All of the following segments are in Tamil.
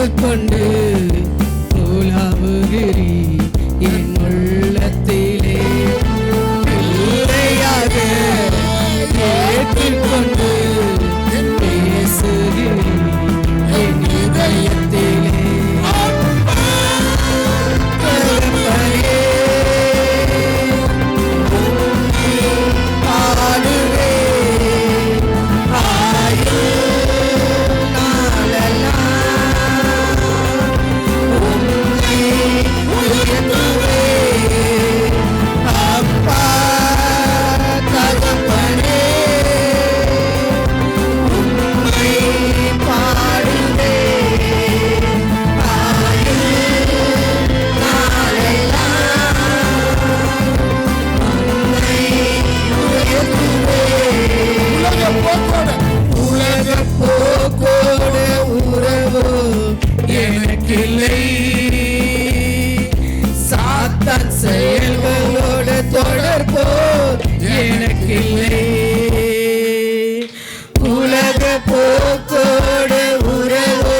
ஏற்றுக்கொண்டு உலாவுகிறீ என் உள்ளத்திலே பிள்ளையாக ஏற்றுக்கொண்டு பேசுகிறீ என் இதயத்திலே சாத்தான் செயல்களோடு தொடர்போ எனக்கில்லை உலக போக்கோடு உறவு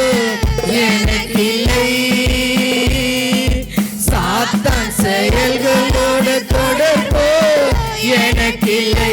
எனக்கில்லை சாத்தான் செயல்களோடு தொடர்போ எனக்கில்லை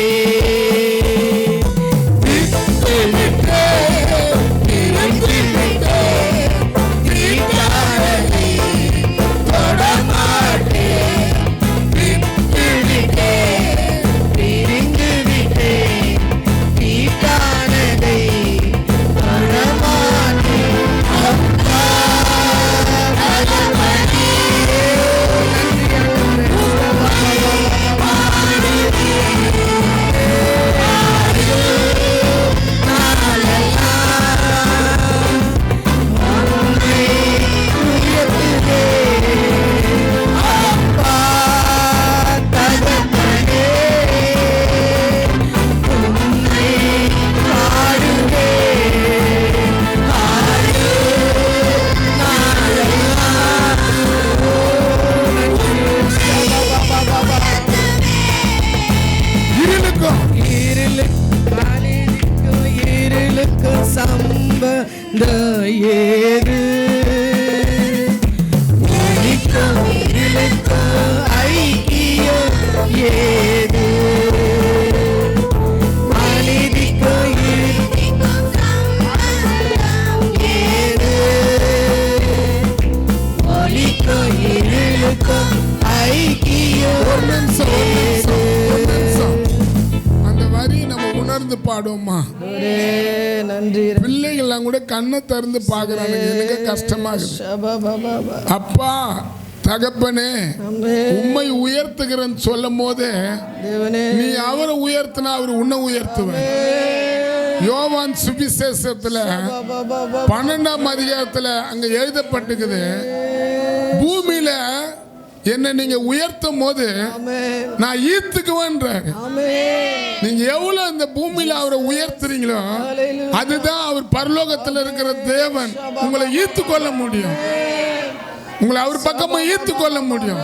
சம்பந்த ஏது ஐக்கிய ஏது மனிதிக்கு ஏது ஒலிக்கு இருளுக்கு ஐக்கிய அந்த வரி நம்ம உணர்ந்து பாடுவோமா? நன்றி. பிள்ளைகள்லாம் கூட கண்ணை திறந்து பாக்குறாங்க. எனக்கு கஷ்டமா இருக்கு. அப்பா தகப்பனே உம்மை உயர்த்துகிறன்னு சொல்லும் போது நீ அவரை உயர்த்தினா அவர் உன்னை உயர்த்துவ. யோவான் சுவிசேஷத்துல 12ஆம் அதிகாரத்துல அங்க எழுதப்பட்டிருக்குது, பூமியில என்ன நீங்க உயர்த்தும் போது நான் ஈர்த்துக்குவேன்றாரு. நீங்க எவ்வளவு இந்த பூமியில அவரை உயர்த்துறீங்களோ அதுதான் அவர் பரலோகத்தில் இருக்கிற தேவன் உங்களை ஈர்த்து கொள்ள முடியும். உங்களை அவர் பக்கமா ஈர்த்து கொள்ள முடியும்.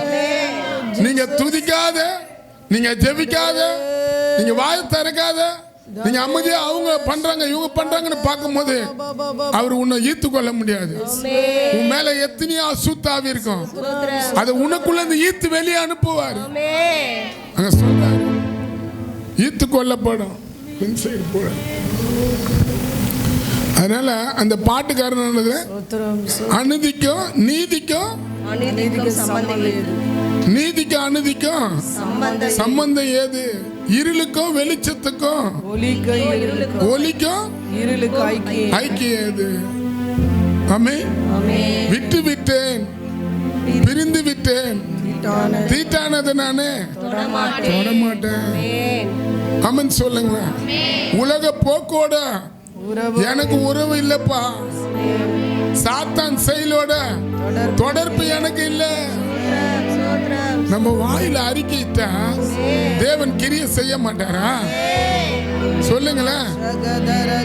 நீங்க துதிக்காத, நீங்க ஜெபிக்காத, நீங்க வாய் திறக்காத, நீங்க அமைதியா அவங்க பண்றாங்க இவங்க பண்றாங்கன்னு பார்க்கும் போது அவர் உன்னை ஈர்த்து கொள்ள முடியாது. உன் மேல எத்தனையோ அசுத்தாவி இருக்கும், அதை உனக்குள்ள இருந்து ஈர்த்து வெளியே அனுப்புவார். அங்க சொல்றாரு ஈர்த்து கொள்ளப்படும். அதனால அந்த பாட்டுக்காரன் அநீதிக்கும் நீதிக்கும் நீதிக்கும் அநீதிக்கும் சம்பந்தம் ஏது? இருளுக்கும் வெளிச்சத்துக்கும் ஒலிக்கும் ஐக்கியம் ஏது? ஆமென். விட்டு விட்டேன், பிரிந்து விட்டேன், தீட்டானது நானே தொடமாட்டேன். ஆமென் சொல்லுங்க. உலக போக்கோட எனக்கு உறவு இல்லப்பா. சாத்தான் செயலோட தொடர்பு எனக்கு இல்ல. நம்ம வாயில அறிக்கையிட்டா தேவன் கிரியை செய்ய மாட்டாரா? சொல்லுங்களேன்.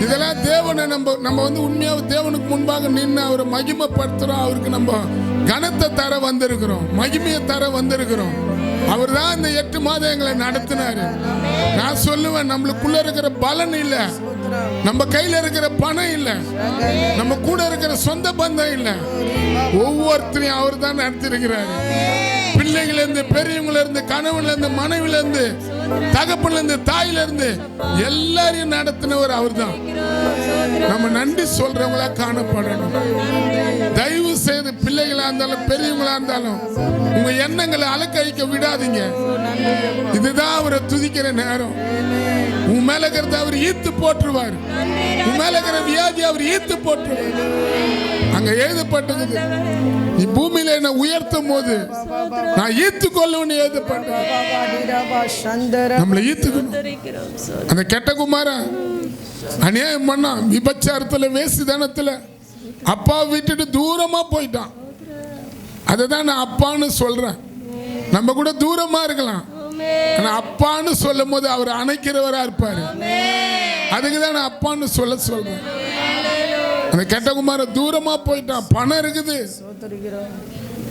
இதெல்லாம் தேவனை நம்ம வந்து உண்மையாக தேவனுக்கு முன்பாக நின்று அவரை மகிமைப்படுத்துறோம். அவருக்கு நம்ம கனத்தை தர வந்திருக்கிறோம், மகிமையை தர வந்திருக்கிறோம். அவர் தான் இந்த 8 மாதம் எங்களை நடத்தினாரு. நான் சொல்லுவேன், நம்மளுக்குள்ள இருக்கிற பலன் இல்ல, நம்ம கையில இருக்கிற பணம் இல்ல, நம்ம கூட இருக்கிற சொந்த பந்தம் இல்ல, ஒவ்வொருத்தரையும் அவர் தான் நடத்திருக்கிறாரு. பிள்ளைகள இருந்து, பெரியவங்கள இருந்து, கணவன்ல இருந்து, மனைவில இருந்து, தகப்பன்ல இருந்து, தாயில இருந்து எல்லாரையும் நடத்தினவர் அவர் தான். நம்ம நன்றி சொல்றவங்களா காணப்படணும். தயவு செய்து பிள்ளைகளா இருந்தாலும் பெரியவங்களா இருந்தாலும் உங்க எண்ணங்களை அலக்கழிக்க விடாதீங்க. இதுதான் அவரை துதிக்கிற நேரம். உன் மேல இருக்கிறத அவர் ஈர்த்து போட்டுருவார். உன் மேல இருக்கிற வியாதி அவர் ஈர்த்து போட்டுருவார். அங்க எழுதப்பட்டது, நீ பூமியில என்ன உயர்த்தும் போது நான் ஈர்த்து கொள்ளுன்னு எழுதப்பட்டது. நம்மளை ஈர்த்துக்கணும். அந்த கெட்ட குமாரன் அநியாயம் பண்ணா, விபச்சாரத்துல, வேசிதனத்துல அப்பா விட்டுட்டு தூரமா போயிட்டான். அததான் நான் அப்பான்னு சொல்றேன். நம்ம கூட தூரமா இருக்கலாம், ஆனா அப்பான்னு சொல்லும் போது அவர் அணைக்கிறவரா இருப்பாரு. அதுக்குதான் நான் அப்பான்னு சொல்றேன். அந்த கெட்ட குமாரன் தூரமா போயிட்டான். பணம் இருக்குது,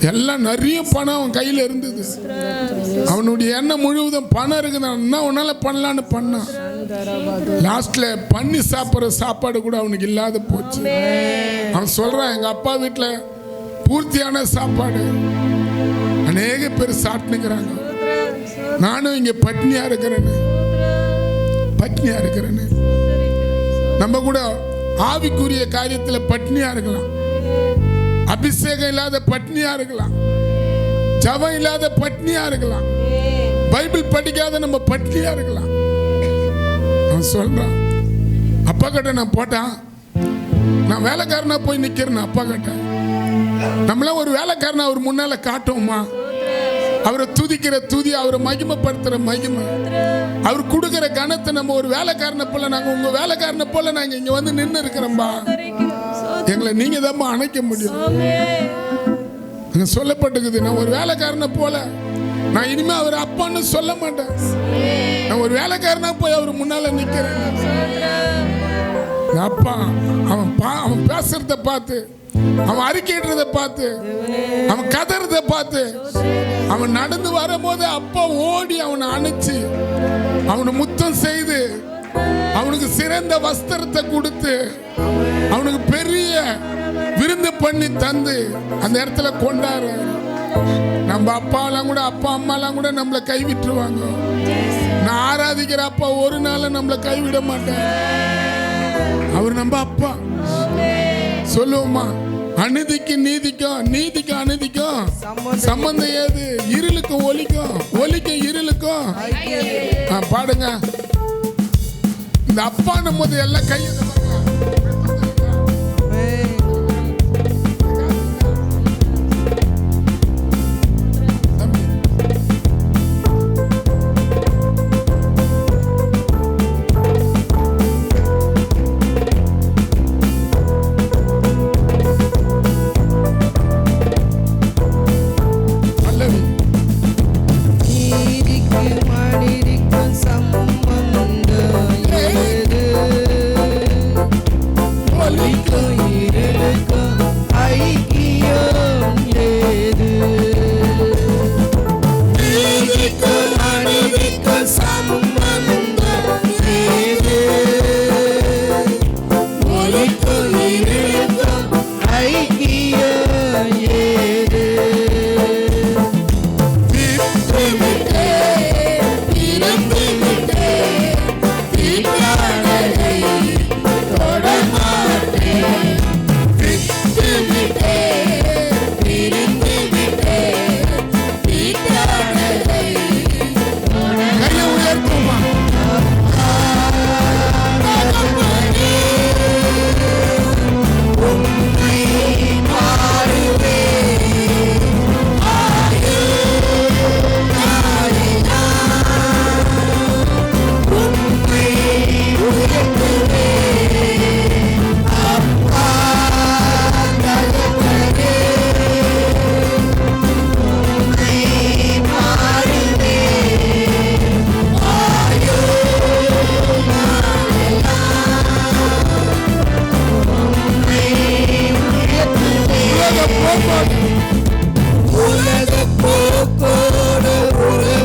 எல்லாம் நிறைய பணம் அவன் கையில இருந்தது. அவனுடைய எண்ணம் முழுவதும் பணம் இருக்குது. என்ன உன்னால பண்ணலான்னு பண்ணான். லாஸ்ட்ல பண்ணி சாப்பிட்ற சாப்பாடு கூட அவனுக்கு இல்லாத போச்சு. அவன் சொல்றான், எங்க அப்பா வீட்டுல பூர்த்தியான சாப்பாடு அநேக பேர் சாப்பிட்டுக்கிறாங்க, நானும் இங்க பட்னியா இருக்கிறேன்னு. நம்ம கூட ஆவிக்குரிய காரியத்துல பட்னியா இருக்கலாம், அபிஷேகம் இல்லாத பட்னியா இருக்கலாம், ஜபம் இல்லாத பட்னியா இருக்கலாம், பைபிள் படிக்காத நம்ம பட்னியா இருக்கலாம். அவன் சொல்றான், அப்பா கிட்ட நான் போட்டான், நான் வேலைக்காரனா போய் நிக்கிறேன். அப்பா கிட்ட நம்மள ஒரு வேலைக்காரனா அவர் முன்னால காட்டுவோமா? அவரை துதிக்கிற துதி, அவரை மகிமைப்படுத்துற மகிமை, அவர் கொடுக்கிற கணத்தை நம்ம ஒரு வேலைக்காரனை போல, நாங்க உங்க வேலைக்காரனை போல நாங்க இங்க வந்து நின்று இருக்கிறோம்பா. எங்களை நீங்க தான் அணைக்க முடியும். அங்க சொல்லப்பட்டிருக்குது, நான் ஒரு வேலைக்காரனை போல, நான் இனிமே அவர் அப்பான்னு சொல்ல மாட்டேன். நான் ஒரு வேலைக்காரனா போய் அவர் முன்னால நிக்கிறேன். அப்பா அவன் பேசுறத பார்த்து, அவன் அறிக்கையிடுறத பார்த்து, அவன் கதறத பார்த்து, அவன் நடந்து வரும்போது அப்பா ஓடி அவனை அணைச்சு, அவனை முத்தம் செய்து, அவனுக்கு சிறந்த வஸ்திரத்தை கொடுத்து, அவனுக்கு பெரிய விருந்து பண்ணி தந்து அந்த இடத்துல கொண்டாரு. நம்ம அப்பாலாம் கூட, அப்பா அம்மாலாம் கூட நம்மளை கைவிட்டுருவாங்க. நான் ஆராதிக்கிற அப்பா ஒரு நாள் நம்மளை கைவிட மாட்டேன். அவர் நம்ம அப்பா. சொல்லுவோமா? அநீதிக்கு நீதிக்கும், நீதிக்கு அநீதிக்கும் சம்பந்தம் ஏது? இருளுக்கும் ஒலிக்கும், ஒலிக்கும் இருளுக்கும். பாடுங்க. இந்த அப்பா நம்ம எல்லாம் கையை உலக போக்கோடு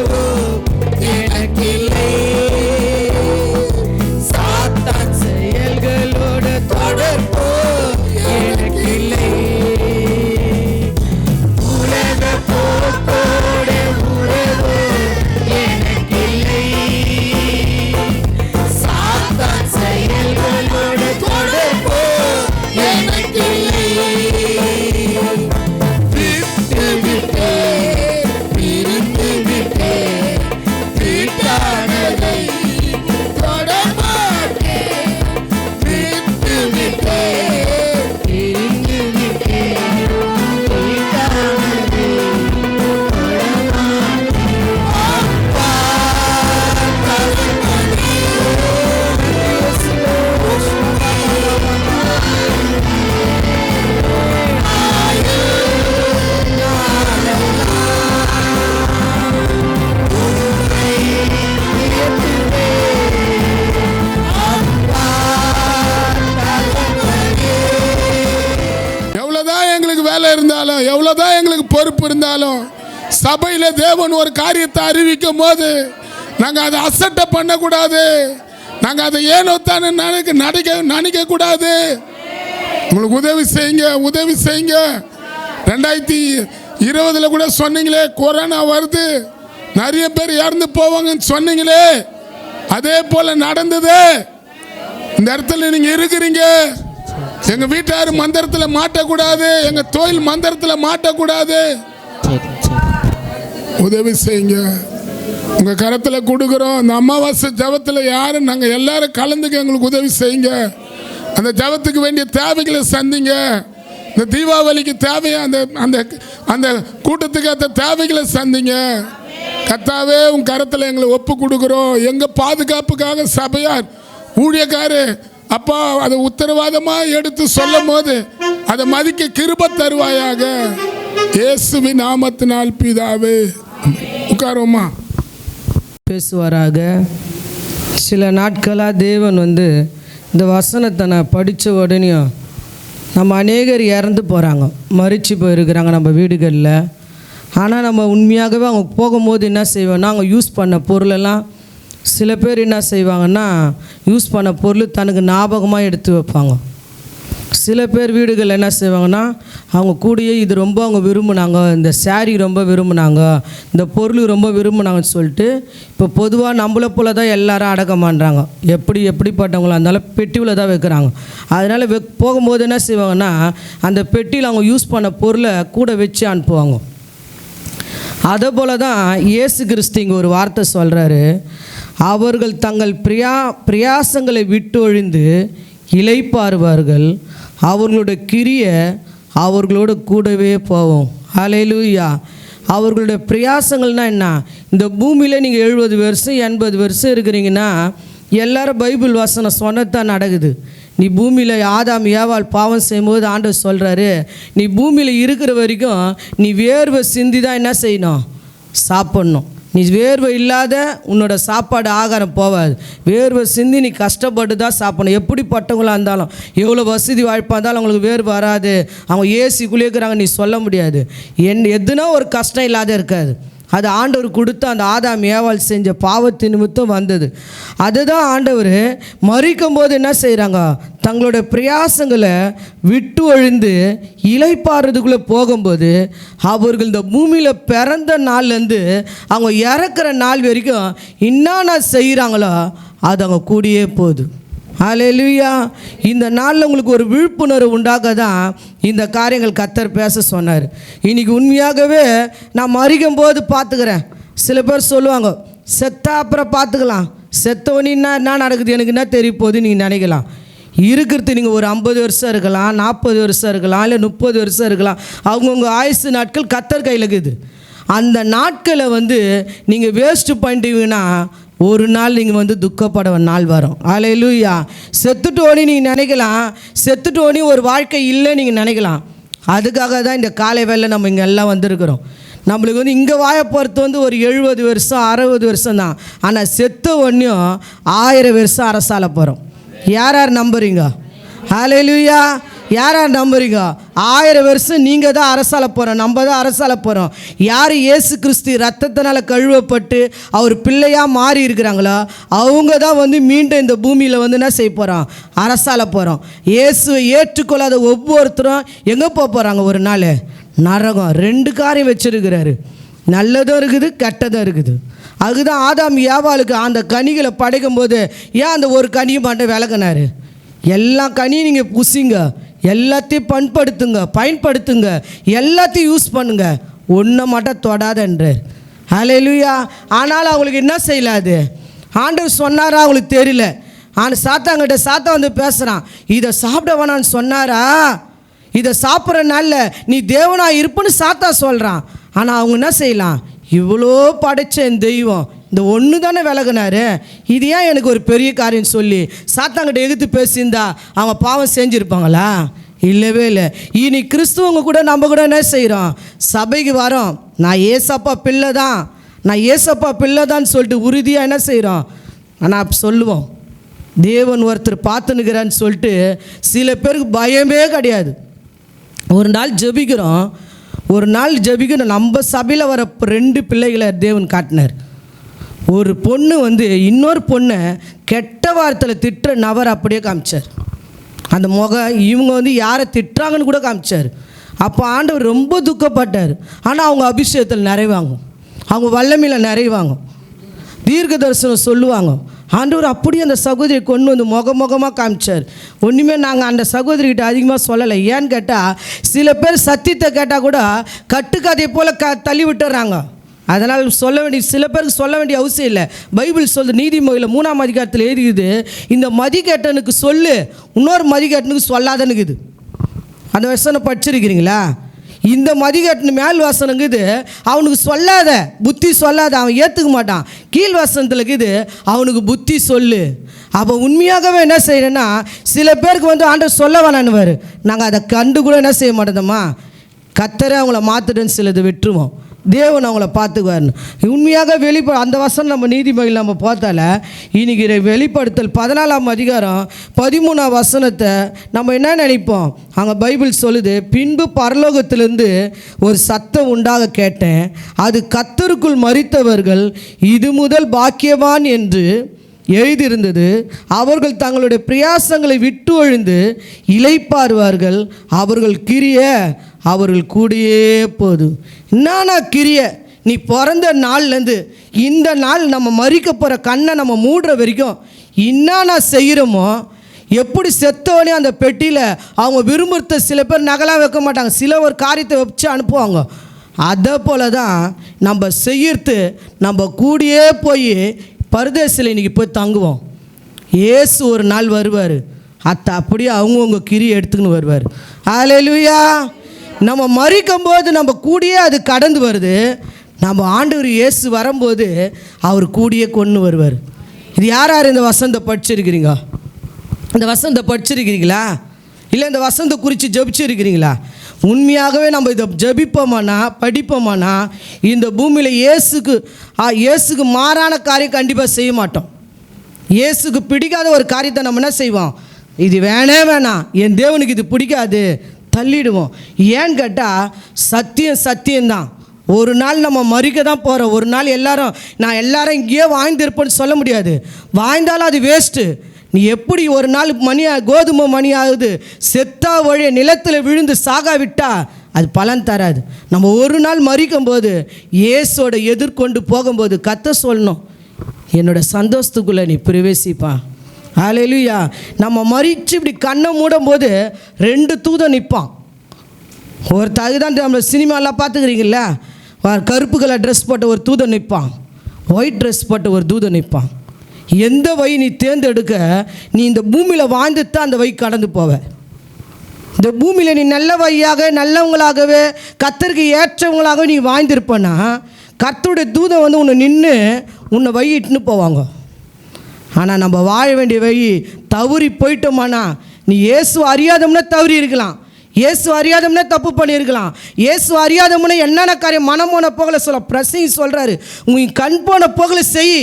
வேலை இருந்தாலும், எவ்வளோதான் எங்களுக்கு பொறுப்பு இருந்தாலும், சபையில் தேவன் ஒரு காரியத்தை அறிவிக்கும் போது நாங்கள் அதை அசட்டை பண்ணக்கூடாது. நாங்கள் அதை ஏனோ தானே நினைக்கக்கூடாது. உங்களுக்கு உதவி செய்யுங்க. 2020 கூட சொன்னீங்களே, கொரோனா வருது, நிறைய பேர் இறந்து போவாங்கன்னு சொன்னீங்களே, அதே போல நடந்தது. இந்த இடத்துல நீங்க இருக்கிறீங்க. எங்க வீட்டாரு மந்திரத்தில் மாட்டக்கூடாது, எங்க தொழில் மந்திரத்தில் மாட்டக்கூடாது. உதவி செய்யுங்க. உங்க கரத்தில் கொடுக்குறோம். இந்த அமாவாசை ஜபத்தில் யாரும் நாங்கள் எல்லாரும் கலந்துக்க எங்களுக்கு உதவி செய்யுங்க. அந்த ஜபத்துக்கு வேண்டிய தேவைகளை சந்திங்க. இந்த தீபாவளிக்கு தேவையா அந்த கூட்டத்துக்கு அந்த தேவைகளை சந்திங்க. கர்த்தாவே, உன் கரத்தில் எங்களை ஒப்பு கொடுக்குறோம். எங்கள் பாதுகாப்புக்காக சபையார் ஊழியக்காரு அப்பா அதை உத்தரவாதமாக எடுத்து சொல்லும் போது அதை மதிக்க கிருபை தருவாயாக. இயேசுவின் நாமத்தினால் பிதாவே. உட்காருமா. பேசுவாராக. சில நாட்களாக தேவன் இந்த வசனத்தை நான் படித்த உடனேயும் நம்ம அநேகர் இறந்து போகிறாங்க, மரித்து போயிருக்கிறாங்க நம்ம வீடுகளில். ஆனால் நம்ம உண்மையாகவே அவங்க போகும்போது என்ன செய்வோம்னா, அவங்க யூஸ் பண்ண பொருளெல்லாம் சில பேர் என்ன செய்வாங்கன்னா, யூஸ் பண்ண பொருள் தனக்கு ஞாபகமாக எடுத்து வைப்பாங்க. சில பேர் வீடுகள் என்ன செய்வாங்கன்னா, அவங்க கூடயே இது ரொம்ப அவங்க விரும்பினாங்க, இந்த சாரீ ரொம்ப விரும்பினாங்க, இந்த பொருள் ரொம்ப விரும்பினாங்கன்னு சொல்லிட்டு இப்போ பொதுவாக நம்மளை போல தான் எல்லாரும் அடக்கம் பண்ணுறாங்க. எப்படிப்பட்டவங்களா இருந்தாலும் பெட்டியில் தான் வைக்கிறாங்க. அதனால் போகும்போது என்ன செய்வாங்கன்னா, அந்த பெட்டியில் அவங்க யூஸ் பண்ண பொருளை கூட வச்சு அனுப்புவாங்க. அதே போல தான் இயேசு கிறிஸ்து இங்கே ஒரு வார்த்தை சொல்கிறாரு. அவர்கள் தங்கள் பிரயாசங்களை விட்டொழிந்து இளைப்பாறுவார்கள், அவர்களுடைய கிரியை அவர்களோட கூடவே போவோம். ஹல்லேலூயா. அவர்களுடைய பிரயாசங்கள்னால் என்ன? இந்த பூமியில் நீங்கள் 70 வருஷம் 80 வருஷம் இருக்கிறீங்கன்னா எல்லாரும் பைபிள் வசனம் சொன்னதான் நடக்குது. நீ பூமியில் ஆதாம் ஏவாள் பாவம் செய்யும்போது ஆண்டவர் சொல்கிறாரு, நீ பூமியில் இருக்கிற வரைக்கும் நீ வேர்வை சிந்தி தான் என்ன செய்யணும்? சாப்பிட்ணும். நீ வேர்வை இல்லாத உன்னோட சாப்பாடு ஆகாரம் போகாது. வேர்வை சிந்தி நீ கஷ்டப்பட்டு தான் சாப்பிடணும். எப்படிப்பட்டவங்களாக இருந்தாலும், எவ்வளோ வசதி வாய்ப்பாக இருந்தாலும் அவங்களுக்கு வேர்வை வராது, அவங்க ஏசிக்குள்ளே இருக்கிறாங்க நீ சொல்ல முடியாது. எதுனா ஒரு கஷ்டம் இல்லாத இருக்காது. அது ஆண்டவர் கொடுத்து அந்த ஆதாம் ஏவாள் செஞ்ச பாவத்தின் நிமித்தம் வந்தது. அதுதான் ஆண்டவர் மரிக்கும் போது என்ன செய்கிறாங்க? தங்களோட பிரயாசங்களை விட்டு ஒழிந்து இளைப்பாறுறதுக்குள்ளே போகும்போது அவர்கள் இந்த பூமியில் பிறந்த நாள்லேருந்து அவங்க இறக்குற நாள் வரைக்கும் என்னென்ன செய்கிறாங்களோ அது அவங்க கூடியே போகுது. ஹல்லேலூயா. இந்த நாளில் உங்களுக்கு ஒரு விழிப்புணர்வு உண்டாக தான் இந்த காரியங்கள் கர்த்தர் பேச சொன்னார். இன்றைக்கி உண்மையாகவே நான் மரிக்கும் போது பார்த்துக்கிறேன். சில பேர் சொல்லுவாங்க, செத்தா அப்புறம் பார்த்துக்கலாம், செத்தவனே என்ன நடக்குது எனக்கு என்ன தெரிய போகுது நீங்கள் நினைக்கலாம். இருக்கிறது நீங்கள் ஒரு 50 வருஷம் இருக்கலாம், 40 வருஷம் இருக்கலாம், இல்லை 30 வருஷம் இருக்கலாம். அவங்கவுங்க ஆயுசு நாட்கள் கர்த்தர் கையில் இருக்குது. அந்த நாட்களை நீங்கள் வேஸ்ட்டு பண்ணிட்டீங்கன்னா ஒரு நாள் நீங்கள் துக்கப்பட நாள் வரும். ஹல்லேலூயா. செத்துட்டோன்னு நீங்கள் நினைக்கலாம், செத்துட்டோன்னு ஒரு வாழ்க்கை இல்லை நீங்கள் நினைக்கலாம். அதுக்காக தான் இந்த காலை வேளை நம்ம இங்கே எல்லாம் வந்திருக்கிறோம். நம்மளுக்கு இங்கே வாயை பொறுத்து ஒரு 70 வருஷம் 60 வருஷம் தான். ஆனால் செத்த ஒன்றையும் 1000 வருஷம் அரசால போகிறோம். யார் நம்புறீங்க? ஹல்லேலூயா. யார் நம்புறீங்க? 1000 வருஷம் நீங்கள் தான் அரசால போகிறோம், நம்ம தான் அரசால போகிறோம். யார் இயேசு கிறிஸ்து ரத்தத்தினால் கழுவப்பட்டு அவர் பிள்ளையாக மாறி இருக்கிறாங்களோ அவங்க தான் மீண்டும் இந்த பூமியில் என்ன செய்ய போகிறோம்? அரசால போகிறோம். இயேசுவை ஏற்றுக்கொள்ளாத ஒவ்வொருத்தரும் எங்கே போகிறாங்க? ஒரு நாள் நரகம். 2 காரியம் வச்சுருக்கிறாரு, நல்லதும் இருக்குது கெட்டதும் இருக்குது. அதுதான் ஆதாம் ஏவாளுக்கு அந்த கனிகளை படைக்கும் போது ஏன் அந்த ஒரு கனியை மட்டும் விளக்குனாரு? எல்லா கனியும் நீங்கள் புசிங்க, எல்லாத்தையும் பயன்படுத்துங்க, எல்லாத்தையும் யூஸ் பண்ணுங்க, ஒன்றை மட்டும் தொடாதன்றார். ஹல்லேலூயா. ஆனால் அவங்களுக்கு என்ன செய்யலாது? ஆண்டவர் சொன்னாரா அவங்களுக்கு தெரியல. ஆனால் சாத்தாங்கிட்ட சாத்தா பேசுகிறான், இதை சாப்பிட வேணான்னு சொன்னாரா? இதை சாப்பிட்றனால நீ தேவனாக இருப்புன்னு சாத்தா சொல்கிறான். ஆனால் அவங்க என்ன செய்யலாம்? இவ்வளோ படைச்ச என் தெய்வம் இந்த ஒன்று தானே விலகுனாரு, இது ஏன் எனக்கு ஒரு பெரிய காரியம் சொல்லி சாத்தாங்கிட்ட எதிர்த்து பேசியிருந்தா அவங்க பாவம் செஞ்சுருப்பாங்களா? இல்லவே இல்லை. இனி கிறிஸ்துவங்க கூட நம்ம கூட என்ன செய்கிறோம்? சபைக்கு வரோம், நான் ஏசப்பா பிள்ளை தான் சொல்லிட்டு உறுதியாக என்ன செய்கிறோம்? ஆனால் சொல்லுவோம் தேவன் ஒருத்தர் பார்த்துனுக்கிறான்னு சொல்லிட்டு சில பேருக்கு பயமே கிடையாது. ஒரு நாள் ஜெபிக்கிறோம் நம்ம சபையில் வர 2 பிள்ளைகளை தேவன் காட்டினார். ஒரு பொண்ணு வந்து இன்னொரு பொண்ணை கெட்ட வார்த்தையில் திட்டுற நபர் அப்படியே காமிச்சார். அந்த இவங்க வந்து யாரை திட்டுறாங்கன்னு கூட காமிச்சார். அப்போ ஆண்டவர் ரொம்ப துக்கப்பட்டார். ஆனால் அவங்க அபிஷேகத்தில் நிறைவாங்க, அவங்க வல்லமையில் நிறைவாங்க, தீர்க்க தரிசனம் சொல்லுவாங்க. ஆண்டவர் அப்படியே அந்த சகோதரியை கொண்டு வந்து முகமாக காமிச்சார். ஒன்றுமே நாங்கள் அந்த சகோதரிக்கிட்ட அதிகமாக சொல்லலை. ஏன்னு கேட்டால் சில பேர் சத்தியத்தை கேட்டால் கூட கட்டுக்கதையை போல் தள்ளி விட்டுறாங்க. அதனால் சில பேருக்கு சொல்ல வேண்டிய அவசியம் இல்லை. பைபிள் சொல்லுது, நீதிமொழியில் 3ஆம் அதிகாரத்தில் எழுதிக்குது, இந்த மதிகேட்டனுக்கு சொல்லு, இன்னொரு மதிகேட்டனுக்கு சொல்லாதனுக்குது. அந்த வசனம் படிச்சிருக்கிறீங்களா? இந்த மதிகேட்டனு மேல் வசனங்குது, அவனுக்கு சொல்லாத, புத்தி சொல்லாத, அவன் ஏற்றுக்க மாட்டான். கீழ் வசனத்தில் இருக்குது, அவனுக்கு புத்தி சொல்லு. அப்போ உண்மையாகவே என்ன செய்யணும்னா, சில பேருக்கு வந்து ஆண்டவர் சொல்ல வேணான்னுவார். நாங்கள் அதை கண்டு கூட என்ன செய்ய மாட்டோம்மா, கத்தரை அவங்கள மாற்றுடுன்னு சிலது விட்டுருவோம். தேவன் அவங்கள பார்த்துக்குவார்னு உண்மையாக அந்த வசனம் நம்ம நீதிமொழியில் நம்ம பார்த்தால இன்றைக்கி வெளிப்படுத்தல் 14ஆம் அதிகாரம் 13ஆம் வசனத்தை நம்ம என்ன நினைப்போம்? அங்கே பைபிள் சொல்லுது, பின்பு பரலோகத்திலிருந்து ஒரு சத்தம் உண்டாக கேட்டேன், அது கர்த்தருக்குள் மரித்தவர்கள் இது முதல் பாக்கியவான் என்று எழுதியிருந்தது. அவர்கள் தங்களுடைய பிரயாசங்களை விட்டு ஒழிந்து இளைப்பாறுவார்கள். அவர்கள் கிரிய அவர்கள் கூடியே போது. என்னன்னா கிரிய, நீ பிறந்த நாள்லேருந்து இந்த நாள் நம்ம மறிக்க போகிற கண்ணை நம்ம மூடுற வரைக்கும் என்னன்னா செய்கிறோமோ, எப்படி செத்தவனே அந்த பெட்டியில் அவங்க விரும்புகிறத சில பேர் நகலாக வைக்க மாட்டாங்க, சில ஒரு காரியத்தை வச்சு அனுப்புவாங்க. அதே போல் தான் நம்ம செய்யறது, நம்ம கூடியே போய் பரதேசில் இன்றைக்கி போய் தங்குவோம். இயேசு ஒரு நாள் வருவார், அப்படியே அவங்கவுங்க கிரியை எடுத்துக்கின்னு வருவார். அல்லேலூயா. நம்ம மறிக்கும் போது நம்ம கூடியே அது கடந்து வருது. நம்ம ஆண்டவர் இயேசு வரும்போது அவர் கூடியே கொண்டு வருவார். இது யார் இந்த வசனத்தை படிச்சிருக்கிறீங்க? இந்த வசனத்தை படிச்சிருக்கிறீங்களா? இல்லை இந்த வசனத்தை குறித்து ஜபிச்சிருக்கிறீங்களா? உண்மையாகவே நம்ம இதை ஜபிப்போமானா, படிப்போமானா, இந்த பூமியில் இயேசுக்கு மாறான காரியம் கண்டிப்பாக செய்ய மாட்டோம். இயேசுக்கு பிடிக்காத ஒரு காரியத்தை நம்ம என்ன செய்வோம்? இது வேணாம், என் தேவனுக்கு இது பிடிக்காது, தள்ளிடுவோம். ஏன்னு கேட்டால் சத்தியம்தான். ஒரு நாள் நம்ம மறிக்க தான் போகிறோம். ஒரு நாள் நான் எல்லாரும் இங்கேயே வாழ்ந்திருப்பேன்னு சொல்ல முடியாது. வாழ்ந்தாலும் அது வேஸ்ட்டு. நீ எப்படி ஒரு நாள் கோதுமை மணி ஆகுது, செத்தா வழிய நிலத்தில் விழுந்து சாகா விட்டா அது பலன் தராது. நம்ம ஒரு நாள் மறிக்கும் போது இயேசோட எதிர்கொண்டு போகும்போது சொல்லணும், என்னோட சந்தோஷத்துக்குள்ளே நீ பிரவேசிப்பா. அல்லேலூயா. நம்ம மறித்து இப்படி கண்ணை மூடும் போது 2 தூதன் நிற்பான். ஒரு தான் நம்ம சினிமாலாம் பார்த்துக்கிறீங்கள, கருப்பு கலர் ட்ரெஸ் போட்ட ஒரு தூதன் நிற்பான், ஒயிட் ட்ரெஸ் போட்ட ஒரு தூதன் நிற்பான். எந்த வழி நீ தேர்ந்தெடுக்க, நீ இந்த பூமியில் வாழ்ந்துட்டு தான் அந்த வழி கடந்து போவ. இந்த பூமியில் நீ நல்ல வழியாக நல்லவங்களாகவே கர்த்தருக்கு ஏற்றவங்களாகவே நீ வாழ்ந்திருப்பனா, கர்த்தருடைய தூதன் வந்து உன்னை வழி இட்டுன்னு போவாங்க. ஆனால் நம்ம வாழ வேண்டிய வழி தவறி போயிட்டோமானா, நீ இயேசு அறியாதம்னா தவறி இருக்கலாம், இயேசு அறியாதம்னா தப்பு பண்ணியிருக்கலாம், இயேசு அறியாதம்னா என்னென்ன காரியம் மனம் போன போகலை பிரசங்கி சொல்கிறாரு, உன் கண் போன போகலை செய்,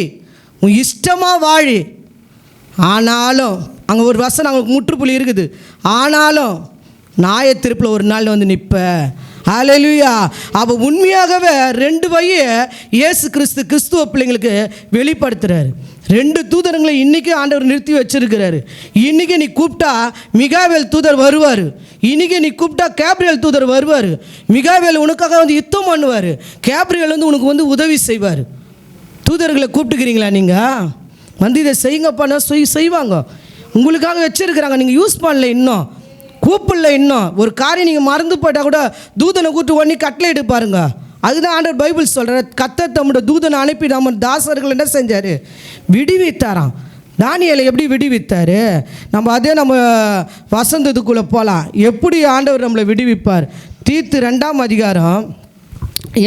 உன் இஷ்டமாக வாழி. ஆனாலும் அங்கே ஒரு வசனம் அங்கே முற்றுப்புள்ளி இருக்குது, ஆனாலும் நியாயத்தீர்ப்பில் ஒரு நாள் வந்து நிற்ப. அல்லேலூயா. அப்போ உண்மையாகவே 2 வழியை இயேசு கிறிஸ்துவ பிள்ளைங்களுக்கு வெளிப்படுத்துகிறார். 2 தூதரங்களை இன்றைக்கி ஆண்டவர் நிறுத்தி வச்சிருக்கிறாரு. இன்றைக்கி நீ கூப்பிட்டா மிகாவேல் தூதர் வருவார், இன்றைக்கி நீ கூப்பிட்டா கேப்ரியல் தூதர் வருவார். மிகாவேல் உனக்காக வந்து யுத்தம் பண்ணுவார், கேப்ரியல் வந்து உனக்கு வந்து உதவி செய்வார். தூதர்களை கூப்பிட்டுக்கிறீங்களா? நீங்கள் வந்து இதை செய்யுங்கப்பானா செய்வாங்க. உங்களுக்காக வச்சுருக்கிறாங்க, நீங்கள் யூஸ் பண்ணல, இன்னும் கூப்பிடல. இன்னும் ஒரு காரியம் நீங்கள் மறந்து போட்டால் கூட தூதனை கூப்பிட்டு உடனே கட்டளை எடுத்து பாருங்க. அதுதான் ஆண்டவர் பைபிள் சொல்கிறார், கர்த்தர் தம்முடைய தூதனை அனுப்பி நம்ம தாசர்கள் என்ன செஞ்சார்? விடுவித்தாராம். தானியேலை எப்படி விடுவித்தார்? நம்ம வசந்தத்துக்குள்ளே போகலாம். எப்படி ஆண்டவர் நம்மளை விடுவிப்பார்? தீத்து 2ஆம் அதிகாரம்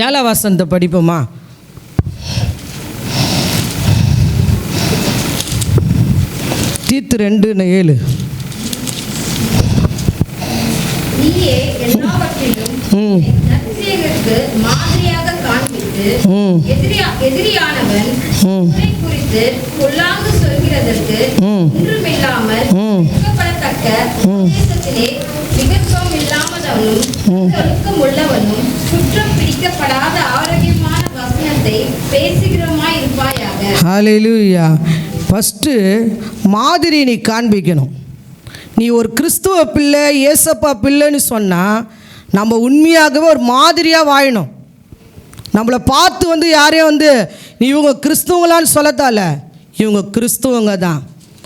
7ஆம் வசனத்தை படிப்போமா? தீத்து 2:7. நீயே எல்லாவற்றிலும் நற்செயலுக்கு மாதிரியாக காண்பித்து எதிரியானவன் உன்னை குறித்து பொல்லாங்கு சொல்கிறதற்கு ஒன்றுமில்லாமல் வெட்கப்படத்தக்க உபதேசத்திலே விகற்பம் இல்லாதவனும் ஒழுக்கம் உள்ளவனும் குற்றம் பிடிக்கப்படாத ஆரோக்கியமான வசனத்தை பேசுகிறவமாய் இருப்பாயாக. ஹல்லேலூயா. ஃபஸ்ட்டு மாதிரி நீ காண்பிக்கணும். நீ ஒரு கிறிஸ்துவ பிள்ளை, ஏசப்பா பிள்ளைன்னு சொன்னால் நம்ம உண்மையாகவே ஒரு மாதிரியாக வாழணும். நம்மளை பார்த்து யாரையும் நீ இவங்க கிறிஸ்துவங்களான்னு சொல்லத்தால, இவங்க கிறிஸ்துவங்க தான்.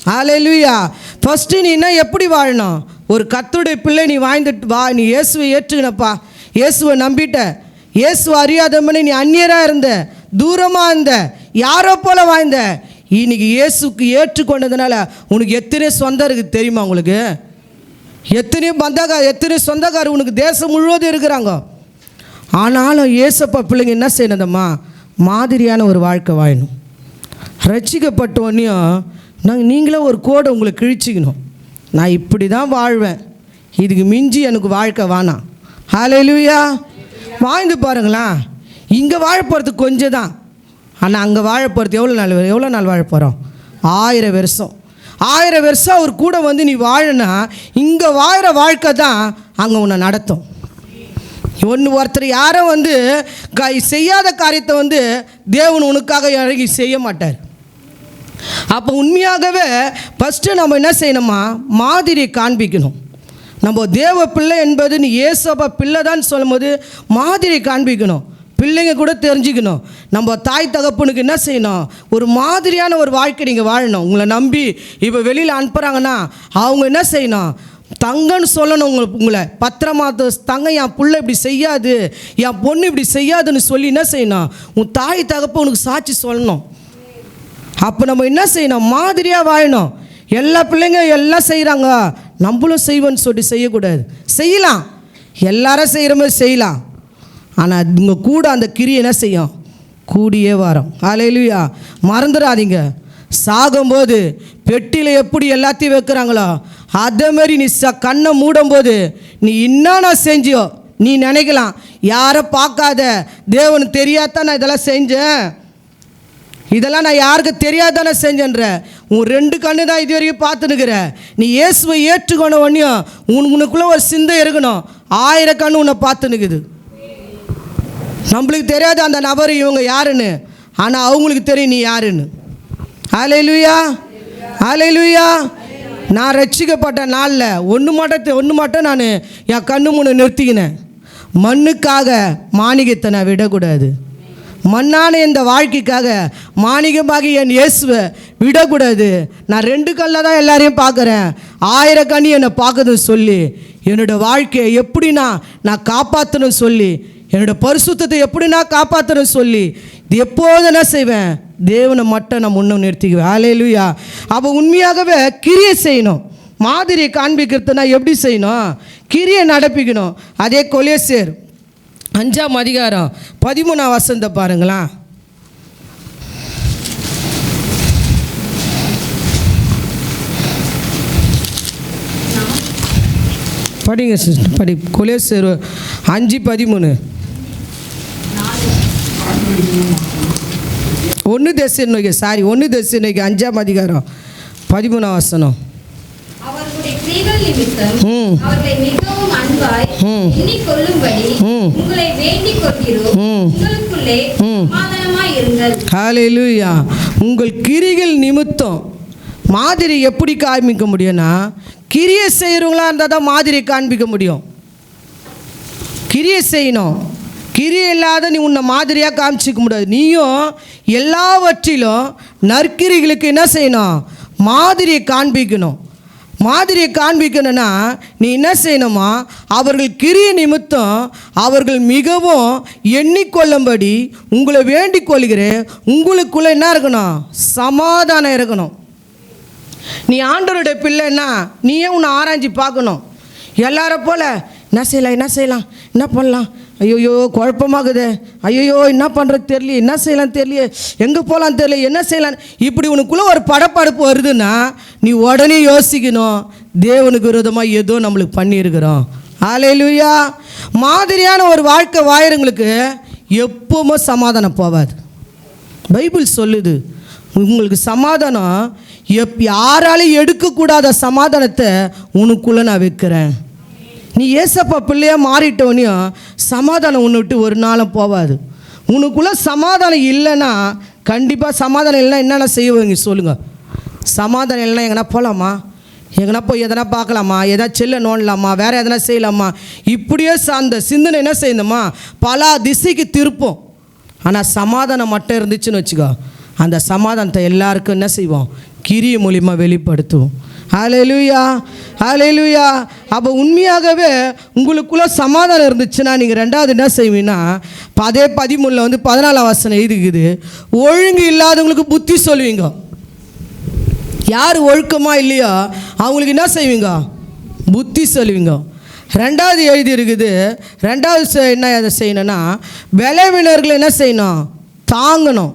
ஹல்லேலூயா. ஃபஸ்ட்டு நீ எப்படி வாழணும்? ஒரு கர்த்தருடைய பிள்ளை நீ வாழ்ந்துட்டு வா. நீ இயேசுவை ஏற்றுக்கினப்பா, இயேசுவை நம்பிட்ட, இயேசுவை அறியாதவனே நீ அந்நியராக இருந்த, தூரமாக இருந்த, யாரோ போல வாழ்ந்த. இன்னைக்கு இயேசுக்கு ஏற்றுக்கொண்டதுனால உனக்கு எத்தனை சொந்தம் இருக்குது தெரியுமா? உங்களுக்கு எத்தனை சொந்தக்காரர் உனக்கு தேசம் முழுவதும் இருக்கிறாங்க. ஆனாலும் இயேசப்பா பிள்ளைங்க என்ன செய்யணுதம்மா? மாதிரியான ஒரு வாழ்க்கை வாழணும். ரட்சிக்கப்பட்டோன்னையும் நீங்களே ஒரு கோடை உங்களை கிழிச்சிக்கணும். நான் இப்படி தான் வாழ்வேன், இதுக்கு மிஞ்சி எனக்கு வாழ்க்கை வேணாம். ஹல்லேலூயா. வாழ்ந்து பாருங்களா. இங்கே வாழ போகிறது கொஞ்சம் தான், ஆனால் அங்கே வாழ போகிறது எவ்வளோ நாள் வாழ போகிறோம்? 1000 வருஷம். 1000 வருஷம் அவர் கூட நீ வாழனா இங்கே வாழ்கிற வாழ்க்கை தான் அங்கே உன்னை நடத்தும். ஒருத்தர் யாரும் செய்யாத காரியத்தை தேவன் உனக்காக இறங்கி செய்ய மாட்டார். அப்போ உண்மையாகவே ஃபஸ்ட்டு நம்ம என்ன செய்யணுமா? மாதிரியை காண்பிக்கணும். நம்ம தேவ பிள்ளை என்பது நீ ஏசப்பா பிள்ளை தான் சொல்லும் போது மாதிரியை காண்பிக்கணும். பிள்ளைங்க கூட தெரிஞ்சுக்கணும். நம்ம தாய் தகப்பனுக்கு என்ன செய்யணும்? ஒரு மாதிரியான ஒரு வாழ்க்கை நீங்கள் வாழணும். உங்களை நம்பி இப்போ வெளியில் அனுப்புகிறாங்கன்னா அவங்க என்ன செய்யணும்? தங்கன்னு சொல்லணும். உங்களை பத்திரமா தங்க, என் பிள்ளை இப்படி செய்யாது, என் பொண்ணு இப்படி செய்யாதுன்னு சொல்லி என்ன செய்யணும்? உன் தாய் தகப்ப உனக்கு சாட்சி சொல்லணும். அப்போ நம்ம என்ன செய்யணும்? மாதிரியாக வாழணும். எல்லா பிள்ளைங்க எல்லாம் செய்கிறாங்க, நம்மளும் செய்வோன்னு சொல்லி செய்யக்கூடாது. செய்யலாம், எல்லாரும் செய்கிற மாதிரி செய்யலாம். ஆனால் உங்கள் கூட அந்த கிரியை என்ன செய்யும்? கூடியே வரும். ஹல்லேலூயா. மறந்துடாதீங்க, சாகும்போது பெட்டியில் எப்படி எல்லாத்தையும் வைக்கிறாங்களோ அதே மாதிரி நீ கண்ணை மூடும்போது நீ என்னென்ன செஞ்சியோ நீ நினைக்கலாம், யாரை பார்க்காத, தேவனுக்கு தெரியாதான் நான் இதெல்லாம் செஞ்சேன், இதெல்லாம் நான் யாருக்கு தெரியாதானே செஞ்சேன்ற. உன் 2 கண்ணு தான் இது வரைக்கும் பார்த்துனுக்கிற. நீ இயேசுவை ஏற்றுக்கொண்ட உடனேயும் உனக்குள்ளே ஒரு சிந்தை இருக்கணும். 1000 கண்ணு உன்னை பார்த்துனுக்குது. நம்மளுக்கு தெரியாது அந்த நபர் இவங்க யாருன்னு, ஆனால் அவங்களுக்கு தெரியும் நீ யாருன்னு. ஹல்லேலூயா. ஹல்லேலூயா. நான் ரட்சிக்கப்பட்ட நாளில் ஒன்று மட்டும் நான் என் கண்ணு முன்னே நிறுத்திக்கினேன். மண்ணுக்காக மாணிக்கத்தை நான் விடக்கூடாது. மண்ணான இந்த வாழ்க்கைக்காக மாணிக்கமாகி என் இயேசுவை விடக்கூடாது. நான் 2 கண்ணில் தான் எல்லாரையும் பார்க்குறேன், 1000 கண்ணி என்னை பார்க்குதுன்னு சொல்லி என்னோடய வாழ்க்கையை எப்படி நான் காப்பாற்றணும்னு சொல்லி, என்னோடய பரிசுத்தத்தை எப்படி நான் காப்பாற்றணும்னு சொல்லி இது எப்போதும் என்ன செய்வேன்? தேவனை மட்டும் நான் முன்ன நிறுத்திக்குவேன். ஹல்லேலூயா. அப்போ உண்மையாகவே கிரியை செய்யணும். மாதிரியை காண்பிக்கிறதுனா எப்படி செய்யணும்? கிரியை நடப்பிக்கணும். அதே கொலேசியர் 5ஆம் அதிகாரம் 13ஆம் வசனத்தை பாருங்களா. படிங்க சிஸ்டர், படி. கொலேசியர் 5:13. 1 தெசலோனிக்கே 5ஆம் அதிகாரம் 13ஆம் வசனம். அவர்களுடைய கிரியைகள் நிமித்தம் அவர்களை மிகவும் அன்பாய் எண்ணிக்கொள்ளும்படி உங்களை வேண்டிக் கொள்கிறோம், உங்களுக்குள்ளே சமாதானமாய் இருங்கள். ஹல்லேலூயா. உங்கள் கிரிகள் நிமித்தம் மாதிரி எப்படி காண்பிக்க முடியும்னா, கிரியை செய்கிறவங்களா இருந்தால் தான் மாதிரி காண்பிக்க முடியும். கிரியை செய்யணும். கிரியை இல்லாத நீ உன்னை மாதிரியாக காமிச்சிக்க முடியாது. நீயும் எல்லாவற்றிலும் நற்கிரிகளுக்கு என்ன செய்யணும்? மாதிரியை காண்பிக்கணும். மாதிரியை காண்பிக்கணும்னா நீ என்ன செய்யணுமா? அவர்கள் கிரிய நிமித்தம் அவர்கள் மிகவும் எண்ணிக்கொள்ளும்படி உங்களை வேண்டிக் கொள்கிறேன். உங்களுக்குள்ளே என்ன இருக்கணும்? சமாதானம் இருக்கணும். நீ ஆண்டவருடைய பிள்ளைன்னா நீயே உன்னை ஆராய்ச்சி பார்க்கணும். எல்லாரை போல் என்ன செய்யலாம், என்ன பண்ணலாம், ஐயோயோ குழப்பமாகுது, ஐயோயோ என்ன பண்ணுறது தெரியல, என்ன செய்யலாம் தெரியல, எங்கே போகலான்னு தெரியல, என்ன செய்யலாம், இப்படி உனக்குள்ளே ஒரு படப்படப்பு வருதுன்னா நீ உடனே யோசிக்கணும், தேவனுக்கு விரோதமாக ஏதோ நம்மளுக்கு பண்ணியிருக்கிறோம். ஹல்லேலூயா. மாதிரியான ஒரு வாழ்க்கை வாயிறவங்களுக்கு எப்பவுமே சமாதானம் போகாது. பைபிள் சொல்லுது, உங்களுக்கு சமாதானம் யாராலையும் எடுக்கக்கூடாத சமாதானத்தை உனக்குள்ளே நான் வைக்கிறேன். நீ ஏசப்பா பிள்ளையாக மாறிட்டோனையும் சமாதானம் உன்னை விட்டு ஒரு நாளும் போகாது. உனக்குள்ளே சமாதானம் இல்லைன்னா கண்டிப்பாக சமாதானம் இல்லைன்னா என்னென்ன செய்வீங்க சொல்லுங்கள். சமாதானம் இல்லைன்னா எங்கன்னா போகலாமா, எங்கன்னா போய் எதனா பார்க்கலாமா, எதனா செல்ல நோண்டலாமா, வேறு எதனா செய்யலாமா, இப்படியே அந்த சிந்தனை என்ன செய்யணுமா பல திசைக்கு திருப்போம். ஆனால் சமாதானம் மட்டும் இருந்துச்சுன்னு வச்சுக்கோ, அந்த சமாதானத்தை எல்லாருக்கும் என்ன செய்வோம், கிரிய மூலிமா வெளிப்படுத்துவோம். ஹல்லேலூயா, ஹல்லேலூயா. அப்போ உண்மையாகவே உங்களுக்குள்ளே சமாதானம் இருந்துச்சுன்னா நீங்கள் ரெண்டாவது என்ன செய்வீங்கன்னா, அதே 13 வந்து 14 வசனம் எழுதிக்குது, ஒழுங்கு இல்லாதவங்களுக்கு புத்தி சொல்லுவீங்க. யார் ஒழுக்கமாக இல்லையோ அவங்களுக்கு என்ன செய்வீங்க, புத்தி சொல்லுவீங்க. ரெண்டாவது எழுதி இருக்குது, ரெண்டாவது என்ன எதை செய்யணும்னா, பலவீனர்கள் என்ன செய்யணும், தாங்கணும்.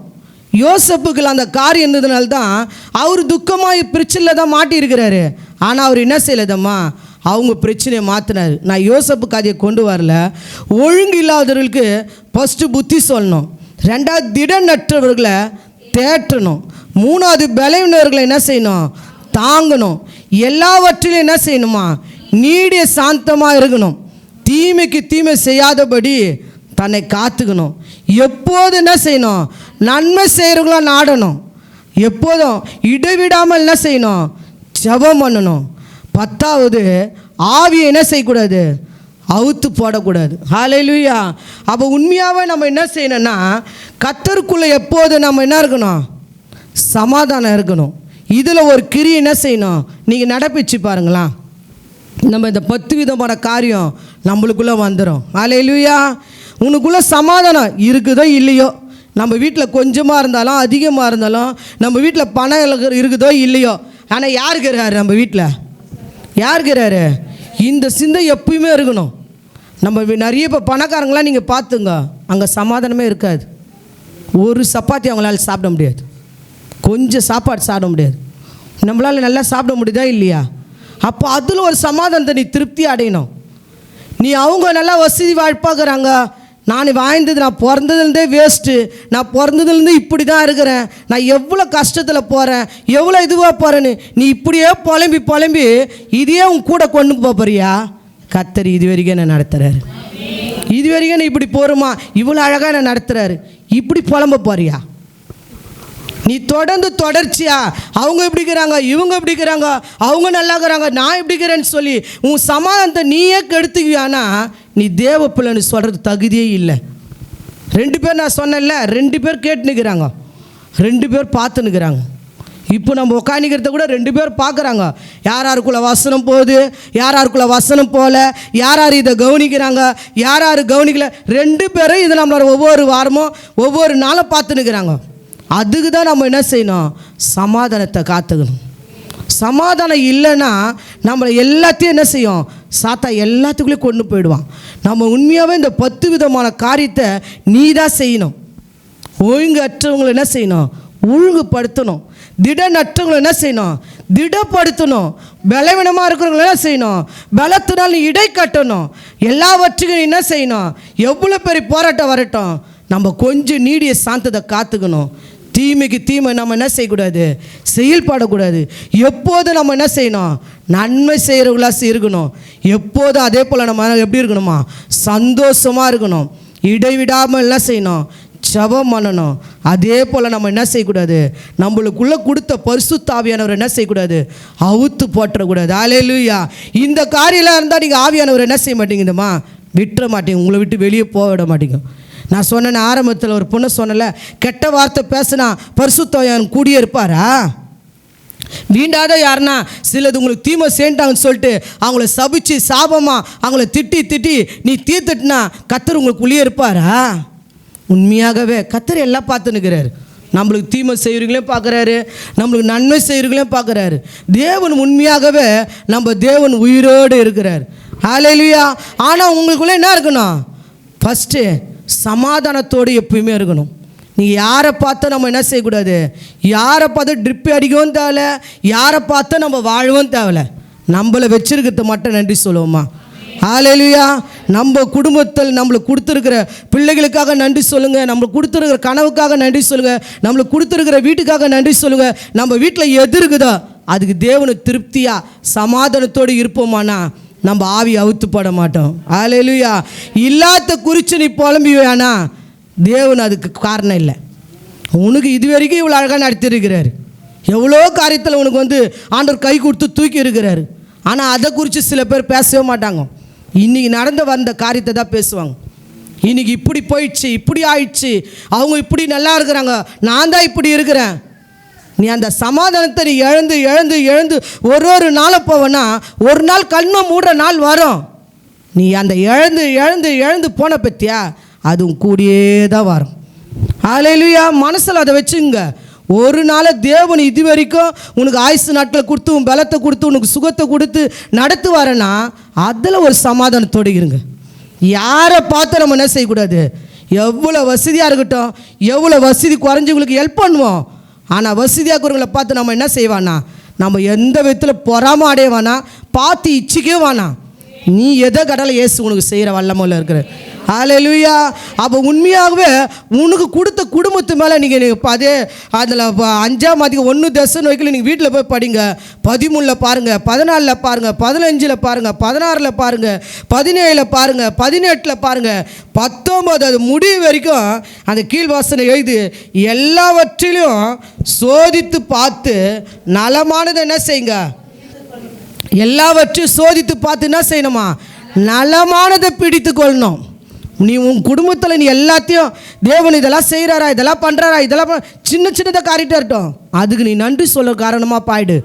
யோசப்புக்கு அந்த காரியம் இருந்ததுனால தான் அவர் துக்கமாக பிரச்சனையில் தான் மாட்டியிருக்கிறாரு. ஆனால் அவர் என்ன செய்யலதம்மா, அவங்க பிரச்சனையை மாற்றினார். நான் யோசப்புக்கு அதை கொண்டு வரல. ஒழுங்கு இல்லாதவர்களுக்கு ஃபஸ்ட்டு புத்தி சொல்லணும், ரெண்டாவது திடனற்றவர்களை தேற்றணும், மூணாவது பலவீனர்களை என்ன செய்யணும், தாங்கணும். எல்லாவற்றிலும் என்ன செய்யணுமா, நீடிய சாந்தமாக இருக்கணும். தீமைக்கு தீமை செய்யாதபடி தன்னை காத்துக்கணும். எப்போதும் என்ன செய்யணும், நன்மை செய்கிறவங்களாம் நாடணும். எப்போதும் இடைவிடாமல் என்ன செய்யணும், ஜெபம் பண்ணணும். 10வது ஆவியை என்ன செய்யக்கூடாது, அவுத்து போடக்கூடாது. ஹல்லேலூயா. அப்போ உண்மையாகவே நம்ம என்ன செய்யணும்னா, கர்த்தருக்குள்ளே எப்போதும் நம்ம என்ன இருக்கணும், சமாதானம் இருக்கணும். இதில் ஒரு கிரி என்ன செய்யணும், நீங்கள் நடப்பிச்சு பாருங்களா, நம்ம இந்த 10 விதமான காரியம் நம்மளுக்குள்ளே வந்துடும். ஹல்லேலூயா. உனக்குள்ளே சமாதானம் இருக்குதோ இல்லையோ, நம்ம வீட்டில் கொஞ்சமாக இருந்தாலும் அதிகமாக இருந்தாலும், நம்ம வீட்டில் பணம் இருக்குதோ இல்லையோ, ஆனால் யார் இருக்கிறாரு, நம்ம வீட்டில் யார் இருக்கிறாரு, இந்த சிந்தை எப்பயுமே இருக்கணும். நம்ம நிறைய இப்போ பணக்காரங்களாம் நீங்கள் பார்த்துங்க, அங்கே சமாதானமே இருக்காது. ஒரு சப்பாத்தி அவங்களால சாப்பிட முடியாது, கொஞ்சம் சாப்பாடு சாப்பிட முடியாது. நம்மளால் நல்லா சாப்பிட முடியுதா இல்லையா? அப்போ அதில் ஒரு சமாதானத்தை நீ திருப்தி அடையணும். நீ அவங்க நல்லா வசதி வாழ்ப்பாக்குறாங்க, நான் வாழ்ந்தது, நான் பிறந்ததுலேருந்தே வேஸ்ட்டு, நான் பிறந்ததுலேருந்து இப்படி தான் இருக்கிறேன், நான் எவ்வளோ கஷ்டத்தில் போகிறேன், எவ்வளோ இதுவாக போகிறேன்னு நீ இப்படியே புலம்பி இதையே உன் கூட கொண்டு போறியா? கர்த்தர் இது வரைக்கும் என்ன நடத்துகிறாரு, இது வரைக்கும் நீ இப்படி போகிறோமா, இவ்வளோ அழகாக என்ன நடத்துகிறாரு, இப்படி புலம்ப போறியா? நீ தொடர்ச்சியா அவங்க எப்படி இருக்கிறாங்க, இவங்க எப்படி இருக்கிறாங்க, அவங்க நல்லா இருக்கிறாங்க, நான் எப்படி இருக்கிறேன்னு சொல்லி உன் சமாதானத்தை நீயே கெடுத்துக்குவியானா நீ தேவ பிள்ளைன்னு சொல்கிறது தகுதியே இல்லை. 2 பேர் நான் சொன்னேன்ல, 2 பேர் கேட்டுனுக்கிறாங்க, 2 பேர் பார்த்துன்னுக்கிறாங்க. இப்போ நம்ம உட்காந்துக்கிறத கூட 2 பேர் பார்க்குறாங்க. யாருக்குள்ள வசனம் போகுது, யாருக்குள்ள வசனம் போகல, யார் இதை கவனிக்கிறாங்க, யார் கவனிக்கல, 2 பேரும் இதை நம்மளோட ஒவ்வொரு வாரமும் ஒவ்வொரு நாளும் பார்த்துன்னுக்கிறாங்க. அதுக்கு தான் நம்ம என்ன செய்யணும், சமாதானத்தை காத்துக்கணும். சமாதானம் இல்லைன்னா நம்மளை எல்லாத்தையும் என்ன செய்யும், சாத்தா எல்லாத்துக்குள்ளேயும் கொண்டு போயிடுவான். நம்ம உண்மையாகவே இந்த 10 விதமான காரியத்தை நீ தான் செய்யணும். ஒழுங்கற்றவங்களை என்ன செய்யணும், ஒழுங்குபடுத்தணும். திடனற்றவங்களை என்ன செய்யணும், திடப்படுத்தணும். பலவீனமாக இருக்கிறவங்களை என்ன செய்யணும், பலத்தினால் நீ இடை கட்டணும். எல்லாவற்றுக்கும் என்ன செய்யணும், எவ்வளோ பெரிய போராட்டம் வரட்டும், நம்ம கொஞ்சம் நீடிய சாந்தத்தை காத்துக்கணும். தீமைக்கு தீமை நம்ம என்ன செய்யக்கூடாது, செயல்படக்கூடாது. எப்போதும் நம்ம என்ன செய்யணும், நன்மை செய்கிறவங்களாக இருக்கணும். எப்போதும் அதே போல் நம்ம எப்படி இருக்கணுமா, சந்தோஷமாக இருக்கணும். இடைவிடாமல் என்ன செய்யணும், ஜெபம் பண்ணணும். அதே போல் நம்ம என்ன செய்யக்கூடாது, நம்மளுக்குள்ளே கொடுத்த பரிசுத்த ஆவியானவர் என்ன செய்யக்கூடாது, அவுத்து போட்டுறக்கூடாது. ஹல்லேலூயா. இந்த காரியெல்லாம் இருந்தால் நீங்கள் ஆவியானவர் என்ன செய்ய மாட்டீங்கம்மா, விட்டுற மாட்டீங்க, உங்களை விட்டு வெளியே போக விட மாட்டீங்க. நான் சொன்னேன் ஆரம்பத்தில், ஒரு பொண்ணு சொன்னல, கெட்ட வார்த்தை பேசினா பரிசுத்தம் கூடியே இருப்பாரா? வீண்டாத யாருன்னா சிலது உங்களுக்கு தீமை சேர்ந்தாங்கன்னு சொல்லிட்டு அவங்கள சபிச்சு சாபமாக அவங்கள திட்டி நீ தீர்த்துட்டுனா கர்த்தர் உங்களுக்கு உள்ளே இருப்பாரா? உண்மையாகவே கர்த்தர் எல்லாம் பார்த்துன்னுக்கிறாரு. நம்மளுக்கு தீமை செய்கிறவங்களையும் பார்க்குறாரு, நம்மளுக்கு நன்மை செய்கிறவங்களையும் பார்க்குறாரு. தேவன் உண்மையாகவே நம்ம தேவன் உயிரோடு இருக்கிறார். ஹல்லேலூயா. ஆனால் உங்களுக்குள்ளே என்ன இருக்கணும், ஃபஸ்ட்டு சமாதானத்தோடு எப்பயுமே இருக்கணும். நீங்கள் யாரை பார்த்தா நம்ம என்ன செய்யக்கூடாது, யாரை பார்த்து ட்ரிப்பு அடிக்கவும் தேவையில்ல, யாரை பார்த்தா நம்ம வாழவும் தேவையில்ல. நம்மளை வச்சிருக்கிறது மட்டும் நன்றி சொல்லுவோமா? ஹல்லேலூயா. நம்ம குடும்பத்தில் நம்மளுக்கு கொடுத்துருக்கிற பிள்ளைகளுக்காக நன்றி சொல்லுங்கள், நம்மளுக்கு கொடுத்துருக்கிற கனவுக்காக நன்றி சொல்லுங்கள், நம்மளுக்கு கொடுத்துருக்கிற வீட்டுக்காக நன்றி சொல்லுங்கள். நம்ம வீட்டில் எது இருக்குதோ அதுக்கு தேவனு திருப்தியாக சமாதானத்தோடு இருப்போமானா நம்ம ஆவி அவுத்து போட மாட்டோம். ஹல்லேலூயா. இல்லாத குறித்து நீ புலம்பி வேணா, தேவன் அதுக்கு காரணம் இல்லை. உனக்கு இது வரைக்கும் இவ்வளோ அழகாக நடத்திருக்கிறார். எவ்வளோ காரியத்தில் உனக்கு ஆண்டவர் கை கொடுத்து தூக்கி இருக்கிறாரு. ஆனால் அதை குறித்து சில பேர் பேசவே மாட்டாங்க. இன்றைக்கி நடந்து வந்த காரியத்தை தான் பேசுவாங்க. இன்றைக்கி இப்படி போயிடுச்சு, இப்படி ஆயிடுச்சு, அவங்க இப்படி நல்லா இருக்கிறாங்க, நான் தான் இப்படி இருக்கிறேன். நீ அந்த சமாதானத்தை நீ இழந்து இழந்து இழந்து ஒரு நாளை போவேன்னா, ஒரு நாள் கண்ணை மூடுற நாள் வரும். நீ அந்த இழந்து இழந்து இழந்து போன பற்றியா, அதுவும் கூடியே தான் வரும். ஹல்லேலூயா. மனசில் அதை வச்சுங்க. ஒரு நாள் தேவன் இது வரைக்கும் உனக்கு ஆயுசு நாட்களை கொடுத்து, உன் பலத்தை கொடுத்து, உனக்கு சுகத்தை கொடுத்து நடத்துவாரன்னா, அதில் ஒரு சமாதானத்தோடு இருங்க. யாரை பார்த்து நம்ம என்ன செய்யக்கூடாது, எவ்வளோ வசதியாக இருக்கட்டும், எவ்வளோ வசதி குறைஞ்சவங்களுக்கு ஹெல்ப் பண்ணுவோம். ஆனால் வசதியாக இருக்கிறவங்களை பார்த்து நம்ம என்ன செய்வானா, நம்ம எந்த விதத்தில் பொறாம அடையவானா, பார்த்து இச்சிக்கவே வேணா. நீ எதை கடலை இயேசு உனக்கு செய்கிற வல்லமையில் இருக்கிற. ஹல்லேலூயா. அப்போ உண்மையாகவே உனக்கு கொடுத்த குடும்பத்து மேலே நீங்கள் அதே அதில் 5ஆம் அதிகாரம் 1 தெசலோனிக்கேயர் நீங்கள் வீட்டில் போய் படிங்க. 13 பாருங்கள், 14 பாருங்கள், 15 பாருங்கள், 16 பாருங்கள், 17 பாருங்கள், 18 பாருங்கள், 19 அது முடிவு வரைக்கும் அந்த கீழ்வாசனை எழுதி எல்லாவற்றிலும் சோதித்து பார்த்து நலமானதை என்ன செய்யுங்க. எல்லாவற்றையும் சோதித்து பார்த்து என்ன செய்யணுமா, நலமானதை பிடித்து கொள்ளணும். நீ உன் குடும்பத்தில் நீ எல்லாத்தையும் தேவன் இதெல்லாம் செய்கிறாரா, இதெல்லாம் பண்ணுறாரா, இதெல்லாம் சின்ன சின்னதாக காரிட்டா இருக்கட்டும், அதுக்கு நீ நன்றி சொல்ல காரணமாக பாயிடு.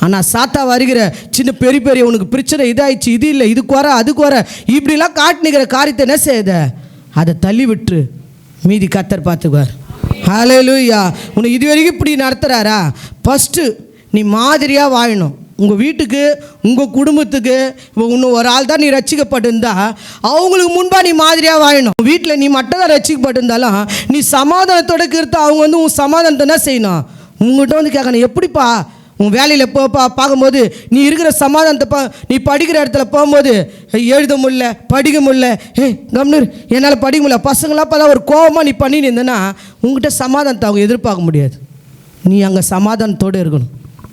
ஆனால் சாத்தா வருகிற சின்ன பெரிய பெரிய உனக்கு பிரச்சனை இதாகிடுச்சு, இது இல்லை, இது குறை, அது குறை, இப்படிலாம் காட்டினுக்கிற காரியத்தை என்ன செய்யுத, அதை தள்ளி விட்டு மீதி கர்த்தர் பார்த்துக்குவார். ஹல்லேலூயா. உனக்கு இது வரைக்கும் இப்படி நடத்துகிறாரா, ஃபஸ்ட்டு நீ மாதிரியாக வாழணும். உங்கள் வீட்டுக்கு, உங்கள் குடும்பத்துக்கு இன்னும் ஒரு ஆள் தான் நீ ரட்சிக்கப்பட்டிருந்தா அவங்களுக்கு முன்பாக நீ மாதிரியாக வாழணும். வீட்டில் நீ மட்டும் தான் ரட்சிக்கப்பட்டிருந்தாலும் நீ சமாதானத்தோட இருக்கிறத அவங்க உன் சமாதானத்தை என்ன செய்யணும், உங்கள்கிட்ட கேட்கணும். எப்படிப்பா உன் வேலையில் பார்க்கும்போது நீ இருக்கிற சமாதானத்தை நீ படிக்கிற இடத்துல போகும்போது எழுத முடியல, படிக்க முடியல, கம்னூர் என்னால் படிக்க முடியல, பசங்களாம் அப்போ தான் ஒரு கோபமாக நீ பண்ணின்னு இருந்தேன்னா உங்கள்கிட்ட சமாதானத்தை அவங்க எதிர்பார்க்க முடியாது. நீ அங்கே சமாதானத்தோடு இருக்கணும்.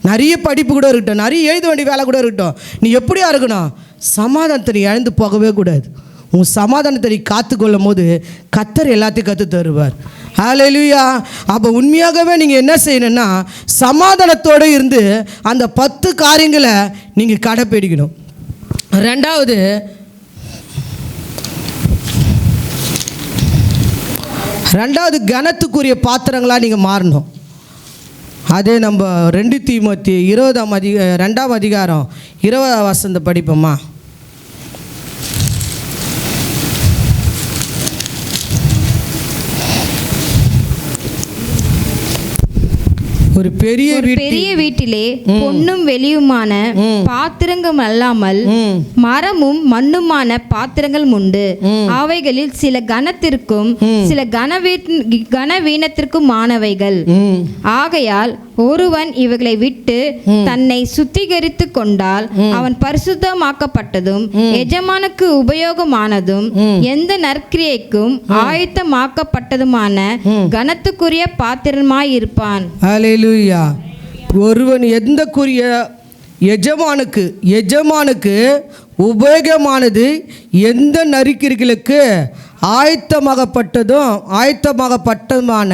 நிறைய படிப்பு கூட இருக்கட்டும், நிறைய எழுத வேண்டிய வேலை கூட இருக்கட்டும், நீ எப்படியா இருக்கணும், சமாதானத்தை நீ இழந்து போகவே கூடாது. உன் சமாதானத்தை நீ காத்துக்கொள்ளும் போது கர்த்தர் எல்லாத்தையும் கற்று தருவார். ஹல்லேலூயா. அப்போ உண்மையாகவே நீங்கள் என்ன செய்யணும்னா, சமாதானத்தோடு இருந்து அந்த 10 காரியங்களை நீங்கள் கடைப்பிடிக்கணும். ரெண்டாவது கனத்துக்குரிய பாத்திரங்களாக நீங்கள் மாறணும். அதே நம்ம 2 தீமோத்தி 2ஆம் அதிகாரம் 20ஆம் வசனத்தை படிப்போமா. ஒரு பெரிய வீட்டிலே பொன்னும் வெளியுமான பாத்திரங்கள் அல்லாமல் மரமும் மண்ணுமான பாத்திரங்கள் உண்டு. அவைகளில் சில கனத்திற்கும் சில கனவீனத்திற்கும் ஆனவைகள். ஆகையால் ஒருவன் இவைகளை விட்டு தன்னை சுத்திகரித்து கொண்டால் அவன் பரிசுத்தமாக்கப்பட்டதும் எஜமானுக்கு உபயோகமானதும் எந்த நற்கிரியைக்கும் ஆயத்தமாக்கப்பட்டதுமான கனத்துக்குரிய பாத்திரமாயிருப்பான். ஹல்லேலூயா. ஒருவன் எந்தக்குரிய எஜமானுக்கு உபயோகமானது எந்த நற்கிரியைகளுக்கு ஆயத்தமாகப்பட்டதுமான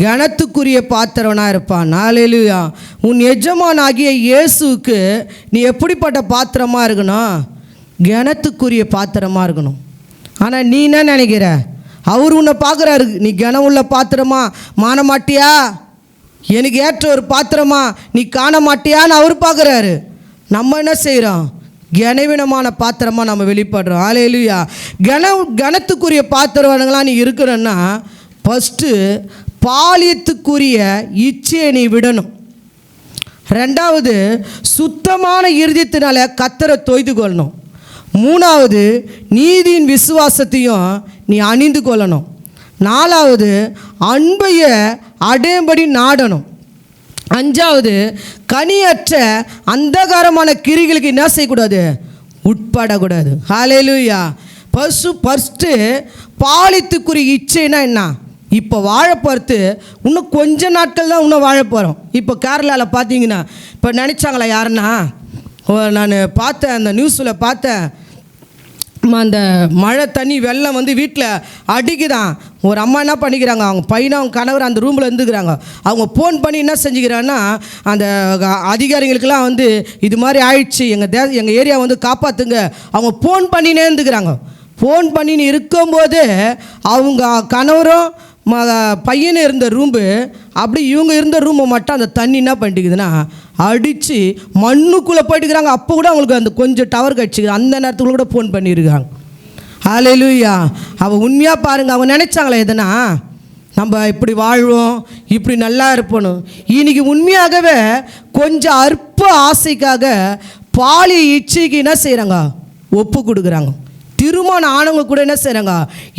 கனத்துக்குரிய பாத்திரனாக இருப்பான். ஹல்லேலூயா. உன் எஜமானாகிய இயேசுவுக்கு நீ எப்படிப்பட்ட பாத்திரமாக இருக்கணும், கனத்துக்குரிய பாத்திரமாக இருக்கணும். ஆனால் நீ என்ன நினைக்கிற, அவர் உன்னை பார்க்குறாரு, நீ கனம் உள்ள பாத்திரமா மாற மாட்டியா, எனக்கு ஏற்ற ஒரு பாத்திரமா நீ காண மாட்டியான்னு அவர் பார்க்குறாரு. நம்ம என்ன செய்கிறோம், கனவீனமான பாத்திரமாக நம்ம வெளிப்படுறோம். ஹல்லேலூயா. கனத்துக்குரிய பாத்திரங்களாக நீ இருக்கிறன்னா ஃபஸ்ட்டு பாலியத்துக்குரிய இச்சையை நீ விடணும். 2வது சுத்தமான இருதயத்தினால கர்த்தரை தொய்து கொள்ளணும். 3வது நீதியின் விசுவாசத்தையும் நீ அணிந்து கொள்ளணும். 4வது அன்பைய அடையும்படி நாடணும். 5வது கனியற்ற அந்தகாரமான கிரிகளுக்கு என்ன செய்யக்கூடாது, உட்படக்கூடாது. ஹல்லேலூயா. ஃபஸ்ட்டு பாலியத்துக்குரிய இச்சைனா என்ன, இப்போ வாழ போகிறது இன்னும் கொஞ்ச நாட்கள் தான் இன்னும் வாழ போகிறோம். இப்போ கேரளாவில் பார்த்தீங்கன்னா இப்போ நினச்சாங்களா யாருன்னா, நான் பார்த்தேன், அந்த நியூஸில் பார்த்தேன், அந்த மழை தண்ணி வெள்ளம் வந்து வீட்டில் அடிக்குதான். ஒரு அம்மா என்ன பண்ணிக்கிறாங்க, அவங்க பையனும் அவங்க கணவர் அந்த ரூமில் இருந்துக்கிறாங்க. அவங்க ஃபோன் பண்ணி என்ன செஞ்சுக்கிறாங்கன்னா, அந்த அதிகாரிகளுக்கெல்லாம் வந்து இது மாதிரி ஆயிடுச்சு, எங்கள் ஏரியா வந்து காப்பாற்றுங்க, அவங்க ஃபோன் பண்ணினே இருந்துக்கிறாங்க. ஃபோன் பண்ணின்னு இருக்கும்போது அவங்க கணவரும் பையனும் இருந்த ரூம்பு, அப்படி இவங்க இருந்த ரூமை மட்டும் அந்த தண்ணி என்ன பண்ணிட்டுக்குதுன்னா அடித்து மண்ணுக்குள்ளே போயிட்டுக்கிறாங்க. அப்போ கூட அவங்களுக்கு அந்த கொஞ்சம் டவர் கிடச்சிக்குது. அந்த நேரத்துக்குள்ள கூட ஃபோன் பண்ணியிருக்காங்க. ஹல்லேலூயா. அவள் உண்மையாக பாருங்கள், அவங்க நினச்சாங்களே எதுனா நம்ம இப்படி வாழ்வோம், இப்படி நல்லா இருப்பணும். இன்றைக்கி உண்மையாகவே கொஞ்சம் அற்ப ஆசைக்காக பாலிய இச்சைக்கு என்ன செய்கிறாங்க, ஒப்பு கொடுக்குறாங்க. திருமணம் ஆனவங்க கூட என்ன செய்கிறாங்க,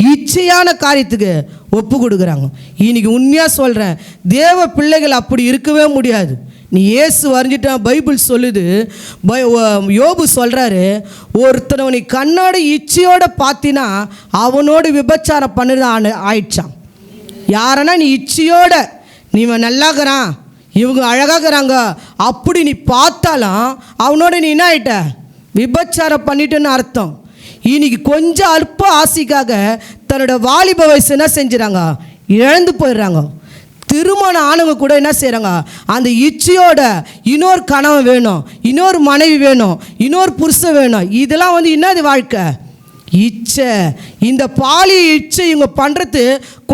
இச்சையான காரியத்துக்கு ஒப்பு கொடுக்குறாங்க. இன்றைக்கி உண்மையாக சொல்கிறேன், தேவ பிள்ளைகள் அப்படி இருக்கவே முடியாது. நீ இயேசு வரைஞ்சிட்டா, பைபிள் சொல்லுது, யோபு சொல்கிறாரு, ஒருத்தனை நீ கண்ணோட இச்சையோடு பார்த்தினா அவனோடு விபச்சாரம் பண்ணுறது ஆயிடுச்சான். யாரனா நீ இச்சையோட நீ நல்லாகிறான், இவங்க அழகாகிறாங்க அப்படி நீ பார்த்தாலும் அவனோட நீ என்ன ஆகிட்ட, விபச்சாரம் பண்ணிட்டுன்னு அர்த்தம். இன்னைக்கு கொஞ்சம் அற்ப ஆசைக்காக தன்னோட வாலிப வயசு என்ன செஞ்சுறாங்க, இழந்து போயிடுறாங்க. திருமணம் ஆனவங்க கூட என்ன செய்கிறாங்க, அந்த இச்சையோட இன்னொரு கணவன் வேணும், இன்னொரு மனைவி வேணும், இன்னொரு புருஷன் வேணும். இதெல்லாம் வந்து என்னது வாழ்க்கை, இச்சை. இந்த பாலிய இச்சை இவங்க பண்ணுறது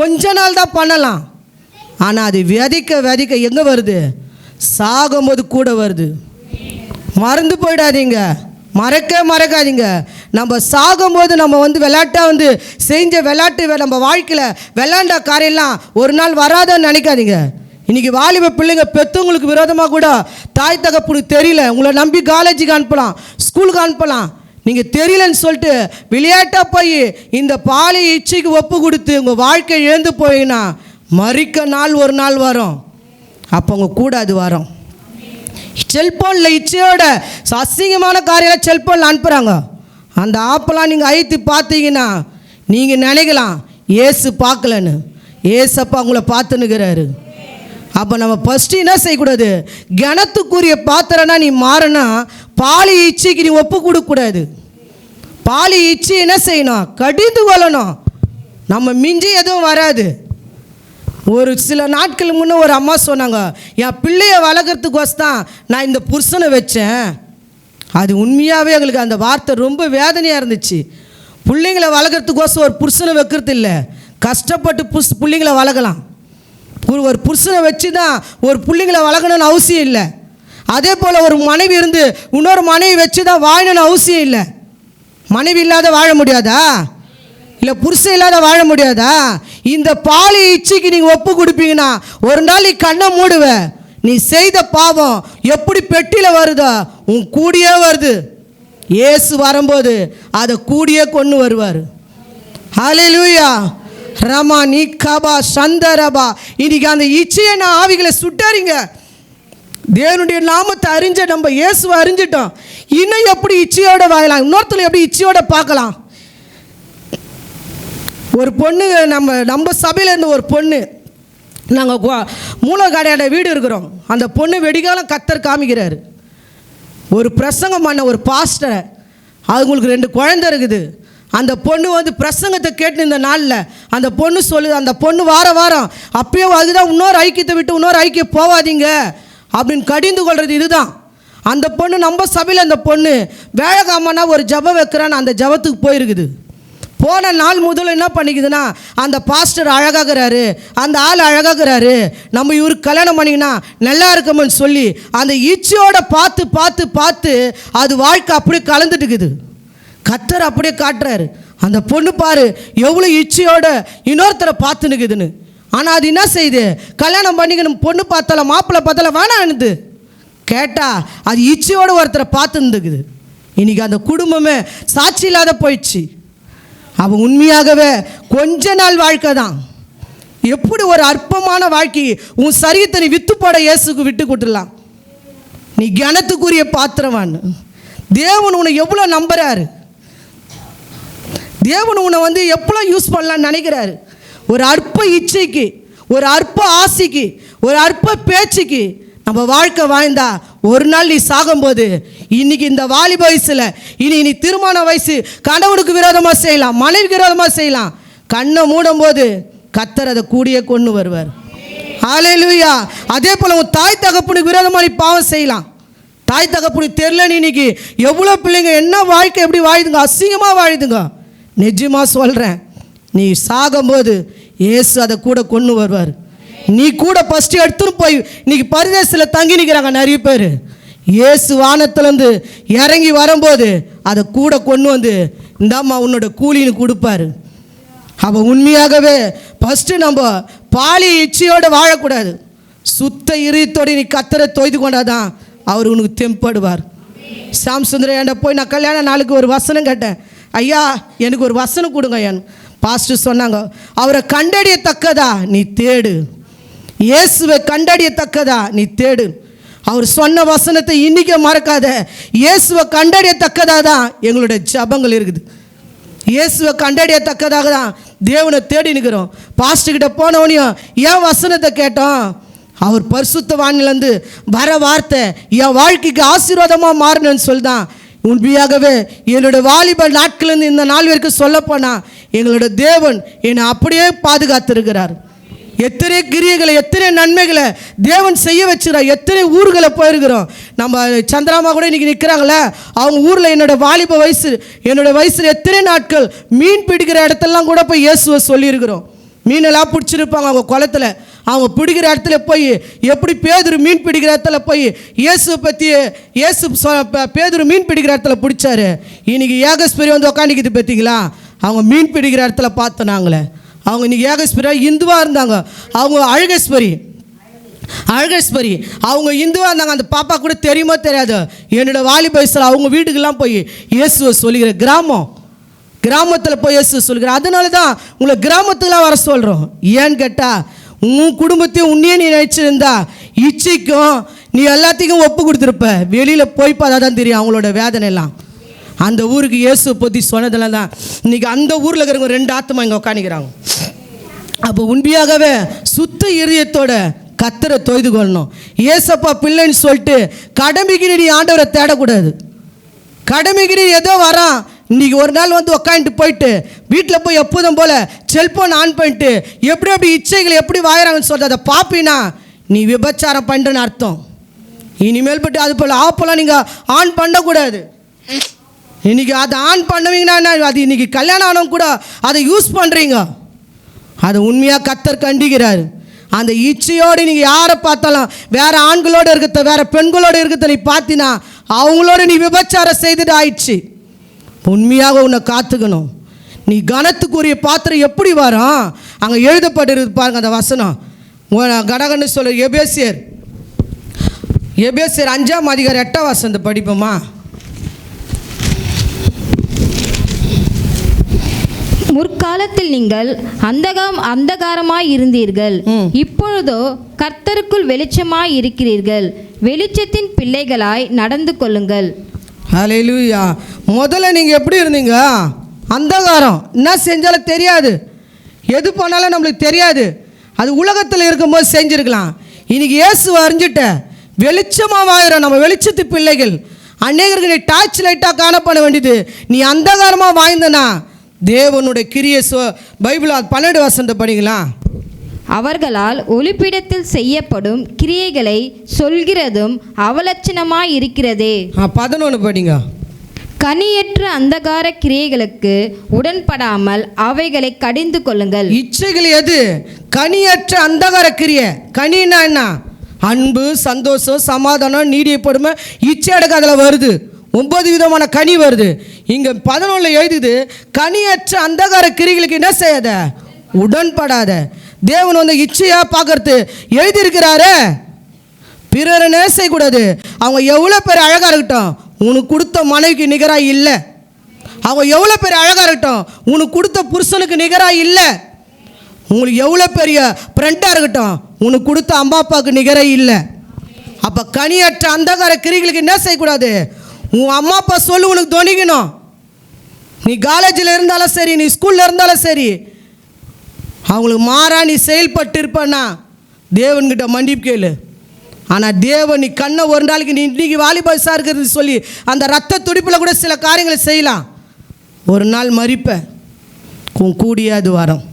கொஞ்ச நாள் தான் பண்ணலாம், ஆனால் அது விதைக்க விதைக்க எங்கே வருது, சாகும்போது கூட வருது. மறந்து போயிடாதீங்க, மறக்காதீங்க. நம்ம சாகும்போது நம்ம வந்து விளையாட்டாக வந்து செஞ்ச விளையாட்டு நம்ம வாழ்க்கையில் விளையாண்ட காரியெல்லாம் ஒரு நாள் வராதுன்னு நினைக்காதீங்க. இன்றைக்கி வாலிப பிள்ளைங்க பெற்றவங்களுக்கு விரோதமாக கூட தாய் தகப்புக்கு தெரியல, உங்களை நம்பி காலேஜுக்கு அனுப்பலாம், ஸ்கூலுக்கு அனுப்பலாம். நீங்கள் தெரியலன்னு சொல்லிட்டு விளையாட்டாக போய் இந்த பாலிய இச்சைக்கு ஒப்பு கொடுத்து உங்கள் வாழ்க்கை இழந்து போயின்னா மறிக்க நாள் ஒரு நாள் வரும். அப்போ உங்கள் கூட அது வரும். செல்ஃபோனில் இச்சையோட அசிங்கமான காரியெல்லாம் செல்ஃபோனில் அனுப்புகிறாங்க. அந்த ஆப்பெல்லாம் நீங்கள் அழைத்து பார்த்தீங்கன்னா நீங்கள் நினைக்கலாம் ஏசு பார்க்கலன்னு. ஏசப்பா உங்களை பார்த்துன்னுக்கிறாரு. அப்போ நம்ம ஃபஸ்ட்டு என்ன செய்யக்கூடாது, கனத்துக்குரிய பாத்திரனா நீ மாறினா பாலி இச்சைக்கு நீ ஒப்பு கொடுக்கக்கூடாது. பாலி இச்சை என்ன செய்யணும், கடிந்து கொள்ளணும். நம்ம மிஞ்சி எதுவும் வராது. ஒரு சில நாட்கள் முன்னே ஒரு அம்மா சொன்னாங்க, என் பிள்ளையை வளர்க்குறதுக்கோசம் நான் இந்த புருஷனை வச்சேன். அது உண்மையாகவே எங்களுக்கு அந்த வார்த்தை ரொம்ப வேதனையாக இருந்துச்சு. பிள்ளைங்களை வளர்க்குறதுக்கோசம் ஒரு புருஷனை வைக்கிறது இல்லை, கஷ்டப்பட்டு பிள்ளைங்களை வளர்க்கலாம். ஒரு புருஷனை வச்சு தான் ஒரு பிள்ளைங்களை வளர்க்கணும்னு அவசியம் இல்லை. அதே போல் ஒரு மனைவி இருந்து இன்னொரு மனைவி வச்சு தான் வாழணும்னு அவசியம் இல்லை. மனைவி இல்லாத வாழ முடியாதா, இல்லை புருஷன் இல்லாத வாழ முடியாதா? இந்த பாலிய இச்சைக்கு நீங்கள் ஒப்பு கொடுப்பீங்கன்னா ஒரு நாள் நீ கண்ணை மூடுவ. நீ செய்த பாவம் எப்படி பெட்டியில் வருதோ உன் கூடியே வருது. இயேசு வரும்போது அதை கூடியே கொண்டு வருவார். ஹல்லேலூயா. ரமா நீ கபா சந்தரபா. இன்னைக்கு அந்த இச்சையை நான் ஆவிகளை சுட்டாரிங்க. தேவனுடைய நாமத்தை அறிஞ்ச நம்ம இயேசுவை அறிஞ்சிட்டோம். இன்னும் எப்படி இச்சையோட வாழலாம், இன்னொருத்தர் எப்படி இச்சையோட பார்க்கலாம். ஒரு பொண்ணு நம்ம சபையில் இருந்த ஒரு பொண்ணு, நாங்கள் மூலக்காடையாட வீடு இருக்கிறோம். அந்த பொண்ணு வெடிகாலம் கத்தர் காமிக்கிறாரு. ஒரு பிரசங்கம் பண்ண ஒரு பாஸ்டரை, அவங்களுக்கு 2 குழந்தை இருக்குது. அந்த பொண்ணு வந்து பிரசங்கத்தை கேட்டு இந்த நாளில் அந்த பொண்ணு சொல்லுது, அந்த பொண்ணு வாரம் அப்பயே அதுதான் இன்னொரு ஐக்கியத்தை விட்டு இன்னொரு ஐக்கியம் போகாதீங்க அப்படின்னு கடிந்து கொள்வது இதுதான். அந்த பொண்ணு நம்ம சபையில் அந்த பொண்ணு வேலைக்காமனா ஒரு ஜபம் வைக்கிறான்னு அந்த ஜபத்துக்கு போயிருக்குது. போன நாள் முதல்ல என்ன பண்ணிக்குதுன்னா, அந்த பாஸ்டர் அழகாகிறாரு, அந்த ஆள் அழகாகிறாரு, நம்ம இவருக்கு கல்யாணம் பண்ணிங்கன்னா நல்லா இருக்கும்னு சொல்லி அந்த இச்சையோட பார்த்து பார்த்து பார்த்து அது வாழ்க்கை அப்படியே கலந்துட்டுக்குது. கத்தர் அப்படியே காட்டுறாரு. அந்த பொண்ணு பாரு எவ்வளோ இச்சையோட இன்னொருத்தரை பார்த்துனுக்குதுன்னு. ஆனால் அது என்ன செய்யுது, கல்யாணம் பண்ணிக்கணும் பொண்ணு பார்த்தால மாப்பிள்ளை பார்த்தால வேணான்னுது. கேட்டால் அது இச்சையோடு ஒருத்தரை பார்த்துருந்துக்குது. இன்றைக்கி அந்த குடும்பமே சாட்சி இல்லாத போயிடுச்சு. அவன் உண்மையாகவே கொஞ்ச நாள் வாழ்க்கை தான். எப்படி ஒரு அற்பமான வாழ்க்கை உன் சரீரத்தை நீ வித்து போட இயேசுக்கு விட்டு கொடுத்துடலாம். நீ கனத்துக்குரிய பாத்திரவான். தேவன் உன்னை எவ்வளோ நம்புறாரு, தேவன் உன்னை வந்து எவ்வளோ யூஸ் பண்ணலான்னு நினைக்கிறாரு. ஒரு அற்ப இச்சைக்கு, ஒரு அற்ப ஆசைக்கு, ஒரு அற்ப பேச்சுக்கு நம்ம வாழ்க்கை வாழ்ந்தா ஒரு நாள் நீ சாகும்போது இன்னைக்கு இந்த வாலிப வயசில் இனி திருமண வயசு, கணவனுக்கு விரோதமாக செய்யலாம், மனைவிக்கு விரோதமாக செய்யலாம். கண்ணை மூடும் போது கர்த்தர் அதை கூடியே கொண்டு வருவார். ஹல்லேலூயா. அதே போல் உன் தாய் தகப்பனுக்கு விரோதமாக நீ பாவம் செய்யலாம். தாய் தகப்பனுக்கு தெரியலன்னு இன்னைக்கு எவ்வளோ பிள்ளைங்க என்ன வாழ்க்கை எப்படி வாழுதுங்க, அசிங்கமாக வாழுதுங்க. நிஜமாக சொல்கிறேன், நீ சாகும்போது இயேசு அதை கூட கொண்டு வருவார். நீ கூட ஃபஸ்ட்டு எடுத்துன்னு போய் இன்னைக்கு பரதேசத்தில் தங்கி நிற்கிறாங்க நிறைய பேர். இயேசு வானத்திலேருந்து இறங்கி வரும்போது அதை கூட கொண்டு வந்து இந்தாம்மா உன்னோட கூலின்னு கொடுப்பாரு. அப்போ உண்மையாகவே ஃபஸ்ட்டு நம்ம பாலி இச்சையோடு வாழக்கூடாது. சுத்த இதயத்தோடு நீ கர்த்தரை தொய்து கொண்டாதான் அவர் உனக்கு தெம்படுவார். சாம்சுந்தரம் என்கிட்ட போய் நான் கல்யாண நாளுக்கு ஒரு வசனம் கேட்டேன். ஐயா எனக்கு ஒரு வசனம் கொடுங்க ஐயா. பாஸ்டர் சொன்னாங்க, அவரை கண்டறியத்தக்கதா நீ தேடு, இயேசுவை கண்டறியத்தக்கதா நீ தேடு. அவர் சொன்ன வசனத்தை இன்றைக்கே மறக்காத. இயேசுவை கண்டறியத்தக்கதாக தான் எங்களுடைய ஜபங்கள் இருக்குது. இயேசுவை கண்டறியத்தக்கதாக தான் தேவனை தேடி நிற்கிறோம். பாஸ்டர்கிட்ட போனவனையும் ஏன் வசனத்தை கேட்டோம், அவர் பரிசுத்தவானிலேருந்து வர வார்த்தை என் வாழ்க்கைக்கு ஆசீர்வாதமாக மாறணும்னு சொல்லிதான். உண்மையாகவே என்னோடய வாலிப நாட்கள்லேருந்து இந்த நாள் வரைக்கும் சொல்லப்போனால் எங்களோட தேவன் என்னை அப்படியே பாதுகாத்திருக்கிறார். எத்தனை கிரியைகளை, எத்தனை நன்மைகளை தேவன் செய்ய வச்சுக்கிறார். எத்தனை ஊர்களை போயிருக்கிறோம். நம்ம சந்திராமா கூட இன்றைக்கி நிற்கிறாங்களே, அவங்க ஊரில் என்னோடய வயசில் எத்தனை நாட்கள் மீன் பிடிக்கிற இடத்துலலாம் கூட போய் இயேசுவை சொல்லியிருக்கிறோம். மீனெல்லாம் பிடிச்சிருப்பாங்க அவங்க குளத்தில். அவங்க பிடிக்கிற இடத்துல போய் எப்படி பேதுரு மீன் பிடிக்கிற இடத்துல போய் இயேசுவை பற்றி பேதுரு மீன் பிடிக்கிற இடத்துல பிடிச்சாரு. இன்றைக்கி ஏகஸ்பரி வந்து உக்காண்டிக்கிது பார்த்தீங்களா, அவங்க மீன் பிடிக்கிற இடத்துல பார்த்தோம் நாங்களே. அவங்க இன்றைக்கி ஏகஸ்பரியா இந்துவாக இருந்தாங்க. அவங்க அழகேஸ்வரி அவங்க இந்துவாக இருந்தாங்க. அந்த பாப்பா கூட தெரியுமோ தெரியாது. என்னோடய வாலிப வயசில் அவங்க வீட்டுக்கெல்லாம் போய் இயேசுவை சொல்லிக்கிற கிராமத்தில் போய் இயேசு சொல்லிக்கிறேன். அதனால தான் உங்களை கிராமத்துக்கெலாம் வர சொல்கிறோம். ஏன்னு கேட்டால் உன் குடும்பத்தையும் உன்னையே நீ நினச்சிருந்தா இச்சைக்கும் நீ எல்லாத்தையும் ஒப்பு கொடுத்துருப்ப. வெளியில் போய் பார்த்தா தான் தெரியும் அவங்களோட வேதனை எல்லாம். அந்த ஊருக்கு இயேசு பற்றி சொன்னதெல்லாம் தான் இன்றைக்கி அந்த ஊரில் இருக்கிறவங்க 2 ஆத்மா இங்கே உட்காந்துக்கிறாங்க. அப்போ உண்மையாகவே சுத்த இதயத்தோட கர்த்தரை தொய்து கொள்ளணும். ஏசப்பா பிள்ளைன்னு சொல்லிட்டு கடமைக்கு நீ ஆண்டவரை தேடக்கூடாது. கடமைக்கு நீ ஏதோ வரான், இன்றைக்கி ஒரு நாள் வந்து உக்காந்துட்டு போயிட்டு வீட்டில் போய் எப்போதும் போல் செல்ஃபோன் ஆன் பண்ணிட்டு எப்படி இச்சைகள் எப்படி வாயிறாங்கன்னு சொல்லிட்டு அதை பார்ப்பினா நீ விபச்சாரம் பண்ணுறன்னு அர்த்தம். இனிமேல் பட்டு அது போல் ஆப்பெல்லாம் நீங்கள் ஆன் பண்ணக்கூடாது. இன்றைக்கி அதை ஆன் பண்ணுவீங்கன்னா அது இன்றைக்கி கல்யாணம் ஆனவங்க கூட அதை யூஸ் பண்ணுறீங்க. அதை உண்மையாக கர்த்தர் கண்டிக்கிறார். அந்த இச்சையோடு நீங்கள் யாரை பார்த்தாலும் வேறு ஆண்களோடு இருக்கிறத வேறு பெண்களோடு இருக்கிறத நீ பார்த்தினா அவங்களோட நீ விபச்சாரம் செய்துட்டு ஆயிடுச்சு. உண்மையாக உன்னை காத்துக்கணும். நீ கனத்துக்குரிய பாத்திரம் எப்படி வரும், அங்கே எழுதப்பட்டிருக்கு பாருங்க அந்த வசனம். கடகன்னு சொல்ல எபேசியர் 5ஆம் அதிகாரம் 8ஆம் வசனத்தை படிப்போமா. முற்காலத்தில் நீங்கள் அந்தகாரமாய் இருந்தீர்கள், இப்பொழுதோ கர்த்தருக்குள் வெளிச்சமாய் இருக்கிறீர்கள். வெளிச்சத்தின் பிள்ளைகளாய் நடந்து கொள்ளுங்கள். ஹல்லேலூயா. முதல்ல நீங்கள் எப்படி இருந்தீங்க? அந்தகாரம். என்ன செஞ்சாலும் தெரியாது, எது பண்ணாலும் நம்மளுக்கு தெரியாது. அது உலகத்தில் இருக்கும்போது செஞ்சுருக்கலாம். இன்றைக்கி இயேசுவை அறிஞ்சிட்ட வெளிச்சமாக வாங்குறோம். நம்ம வெளிச்சத்து பிள்ளைகள். அநேகருக்கு நீ டார்ச் லைட்டாக காணப்பட வேண்டியது. நீ அந்தகாரமாக வாய்ந்தனா தேவனுடைய கிரியை பைபிள் 12 வசனத்தை படிங்களா. அவர்களால் ஒளிப்பிடத்தில் செய்யப்படும் கிரியைகளை சொல்கிறதும் அவலட்சணமாய் இருக்கிறதே. 11 படிங்க. கனியற்ற அந்தகார கிரியைகளுக்கு உடன்படாமல் அவைகளை கடிந்து கொள்ளுங்கள். இச்சைகள் எது? கனியற்ற அந்தகார கிரியை. கனின்னா என்ன? அன்பு, சந்தோஷம், சமாதானம், நீடிய பொறுமை, இச்சை அடக்க அதில் வருது. 9 விதமான கனி வருது. இங்கே 11 எழுதுது, கனியற்ற அந்தகார கிரிகளுக்கு என்ன செய்யாத? உடன்படாத. தேவன் வந்து இச்சையாக பார்க்கறது எழுதியிருக்கிறாரு. பிறரை நேசிக்கக்கூடாது. அவங்க எவ்வளோ பேர் அழகாக இருக்கட்டும், உனக்கு கொடுத்த மனைவிக்கு நிகராக இல்லை. அவங்க எவ்வளோ பேர் அழகாக இருக்கட்டும், உனக்கு கொடுத்த புருஷனுக்கு நிகராக இல்லை. உங்களுக்கு எவ்வளோ பெரிய ஃப்ரெண்டாக இருக்கட்டும், உனக்கு கொடுத்த அம்மா அப்பாவுக்கு நிகராக இல்லை. அப்போ கனியற்ற அந்தகார கிரிகளுக்கு என்ன செய்யக்கூடாது? உன் அம்மா அப்பா சொல்லு உனக்கு துணிக்கணும். நீ காலேஜில் இருந்தாலும் சரி, நீ ஸ்கூலில் இருந்தாலும் சரி, அவங்களுக்கு மாறா நீ செயல்பட்டு இருப்பன்னா தேவன்கிட்ட மன்னிப்பு கேளு. ஆனால் தேவன் நீ கண்ணை ஒரு நாளைக்கு நீ இன்றைக்கி வாலிபஸாக இருக்கிறது சொல்லி அந்த ரத்த துடிப்பில் கூட சில காரியங்களை செய்யலாம். ஒரு நாள் மறிப்ப கூடிய அது வரும்.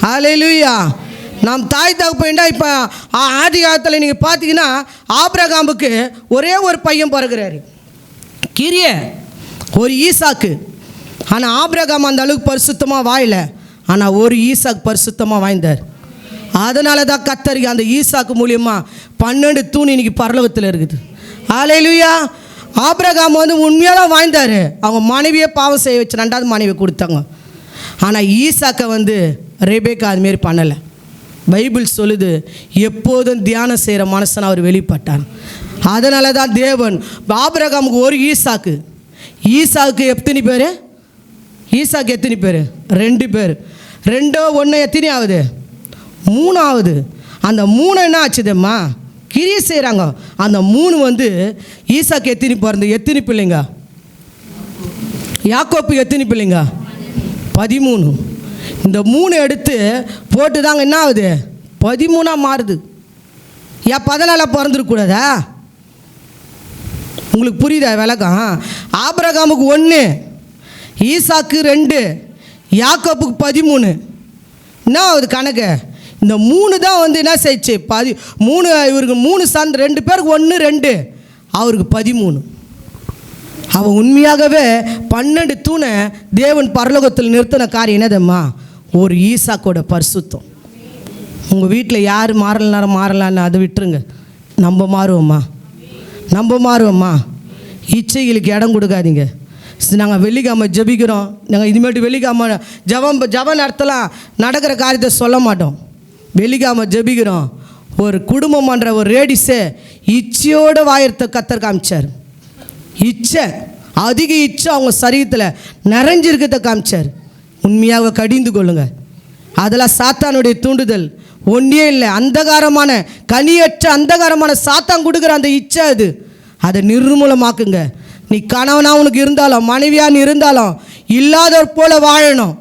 ஹல்லேலூயா. நாம் தாய் தகப்பன்டா இப்போ ஆதி காலத்தில் நீங்கள் பார்த்தீங்கன்னா ஆபிரகாமுக்கு ஒரே ஒரு பையன் பிறகுறாரு, கிரிய ஒரு ஈசாக்கு. ஆனால் ஆபிரகாம் அந்த அளவுக்கு பரிசுத்தமாக வாயில, ஆனால் ஒரு ஈசாக்கு பரிசுத்தமாக வாய்ந்தார். அதனால தான் கத்தரி அந்த ஈசாக்கு மூலியமாக 12 தூண் இன்னைக்கு பரலோகத்தில் இருக்குது. ஹல்லேலூயா. ஆபிரகாம் வந்து உண்மையாக தான் வாழ்ந்தார். அவங்க மனைவியை பாவம் செய்ய வச்சு 2வது மனைவியை கொடுத்தாங்க. ஆனால் ஈசாக்கை வந்து ரெபேக்கா அதுமாரி பண்ணலை. பைபிள் சொல்லுது எப்போதும் தியானம் செய்கிற மனுஷன் அவர் வெளிப்பட்டார். அதனால தான் தேவன் ஆபிரகாமுக்கு ஒரு ஈசாக்கு. ஈசாக்கு எத்தனை பேர்? ஈசாக்கு எத்தனை பேர்? 2 பேர். 2 1 எத்தனை ஆகுது? 3 ஆகுது. அந்த 3 என்ன ஆச்சுதம்மா? கிரியை செய்கிறாங்க. அந்த 3 வந்து ஈசாக்கு எத்தனை பிறந்து எத்தனை பிள்ளைங்க? யாக்கோப்புக்கு எத்தனை பிள்ளைங்க? 13. இந்த 3 எடுத்து போட்டு தாங்க என்ன ஆகுது? 13 மாறுது. ஏன் 14 பிறந்துருக்கூடாதா? உங்களுக்கு புரியுதா விளக்கம்? ஆபிரகாமுக்கு 1, ஈசாக்கு 2, யாக்கோப்புக்கு 13. என்ன ஆகுது கணக்கு? இந்த 3 தான் வந்து என்ன செய்ச்சு? 3 இவருக்கு 3 சன் 2 பேருக்கு 1 2 அவருக்கு 13. அவன் உண்மையாகவே 12 தூணை தேவன் பரலோகத்தில் நிறுத்தின காரியம் என்னதம்மா? ஒரு ஈசாக்கோட பரிசுத்தம். உங்கள் வீட்டில் யார் மாறலான்னு அதை விட்டுருங்க. நம்ம மாறுவோம்மா. இச்சைகளுக்கு இடம் கொடுக்காதீங்க. நாங்கள் வெள்ளிக்கிழமை ஜெபிக்கிறோம், நாங்கள் இதுமேட்டு வெள்ளிக்கிழமை ஜபம் நடத்தலாம், நடக்கிற காரியத்தை சொல்ல மாட்டோம். வெள்ளிக்கிழமை ஜெபிக்கிறோம். ஒரு குடும்பம் பண்ணுற ஒரு ரேடிஸை இச்சையோட வாயத்தை கத்தர் காமிச்சார். இச்சை, அதிக இச்சை அவங்க சரீரத்தில் நிறைஞ்சிருக்கிறத காமிச்சார். உண்மையாக கடிந்து கொள்ளுங்க. அதெல்லாம் சாத்தானுடைய தூண்டுதல் ஒன்றே இல்லை. அந்தகாரமான கனியற்ற அந்தகாரமான சாத்தான் கொடுக்குற அந்த இச்சை அது. அதை நிர்மூலமாக்குங்க. நீ கணவனாக உனக்கு இருந்தாலும் மனைவியாக நீ இருந்தாலும் இல்லாதவர் போல வாழணும்.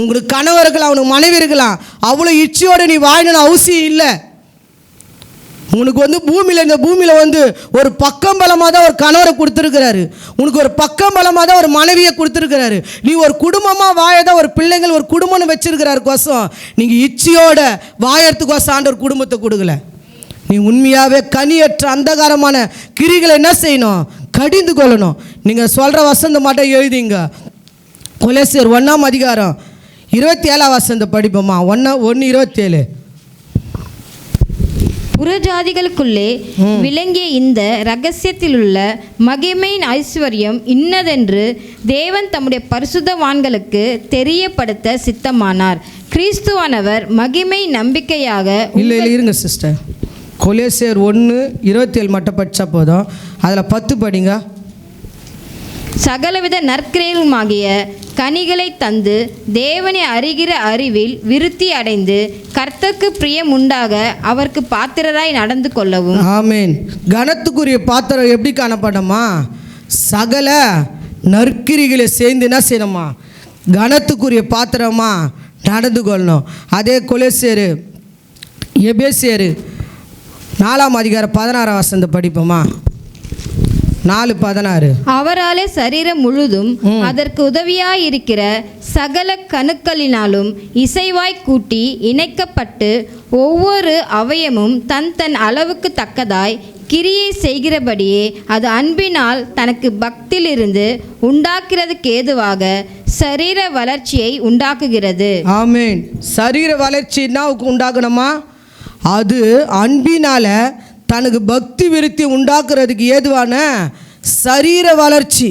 உங்களுக்கு கணவர் இருக்கலாம், உனக்கு மனைவி இருக்கலாம், அவ்வளோ இச்சையோடு நீ வாழணும் அவசியம் இல்லை. உனக்கு வந்து இந்த பூமியில் வந்து ஒரு பக்கம் பலமாக தான் ஒரு கணவரை கொடுத்துருக்கிறாரு, உனக்கு ஒரு பக்கம் பலமாக தான் ஒரு மனைவியை கொடுத்துருக்கிறாரு. நீ ஒரு குடும்பமாக வாழதான் ஒரு பிள்ளைங்கள் ஒரு குடும்பம்னு வச்சிருக்கிறாரு கோசம் நீங்கள் இச்சையோட வாழறதுக்கோசம் ஆண்டவர் குடும்பத்தை கொடுக்கல. நீ உண்மையாகவே கனியற்ற அந்தகாரமான கிரிகளை என்ன செய்யணும்? கடிந்து கொள்ளணும். நீங்கள் சொல்கிற வசந்த மட்டும் எழுதிங்க. கொலோசியர் 1ஆம் அதிகாரம் 27ஆம் வசந்த படிப்போமா? 1:27. புறஜாதிகளுக்குள்ளே விளங்கிய இந்த இரகசியத்திலுள்ள மகிமையின் ஐஸ்வர்யம் இன்னதென்று தேவன் தம்முடைய பரிசுத்தவான்களுக்கு தெரியப்படுத்த சித்தமானார். கிறிஸ்துவானவர் மகிமை நம்பிக்கையாக இல்லை இருங்க சிஸ்டர். கொலோசியர் 1:27 மட்டும் படித்தா போதும். அதில் 10 படிங்க. சகலவித நற்கிரைகளுமாகிய கனிகளை தந்து தேவனை அறிகிற அறிவில் விருத்தி அடைந்து கர்த்தருக்கு பிரியம் உண்டாக அவருக்கு பாத்திரராய் நடந்து கொள்ளவும். ஆமேன். கனத்துக்குரிய பாத்திரம் எப்படி காணப்படமா? சகல நற்கிரிகளை சேர்ந்து என்ன செய்யணுமா? கனத்துக்குரிய பாத்திரமா நடந்து கொள்ளணும். அதே கொலோசியர் எபேசியர் 4ஆம் அதிகாரம் 16ஆம் வசனத்தை படிப்போமா? 4:16. அவராலே சரீரம் முழுதும் அதற்கு உதவியாயிருக்கிற சகல கணுக்களினாலும் இசைவாய் கூட்டி இணைக்கப்பட்டு ஒவ்வொரு அவயமும் தன் அளவுக்கு தக்கதாய் கிரியை செய்கிறபடியே அது அன்பினால் தனக்கு பக்தியிலிருந்து உண்டாக்குறதுக்கு ஏதுவாக சரீர வளர்ச்சியை உண்டாக்குகிறது. ஆமேன். சரீர வளர்ச்சின்னா உண்டாக்கணுமா? அது அன்பினால தனக்கு பக்தி விருத்தி உண்டாக்குறதுக்கு ஏதுவான சரீர வளர்ச்சி.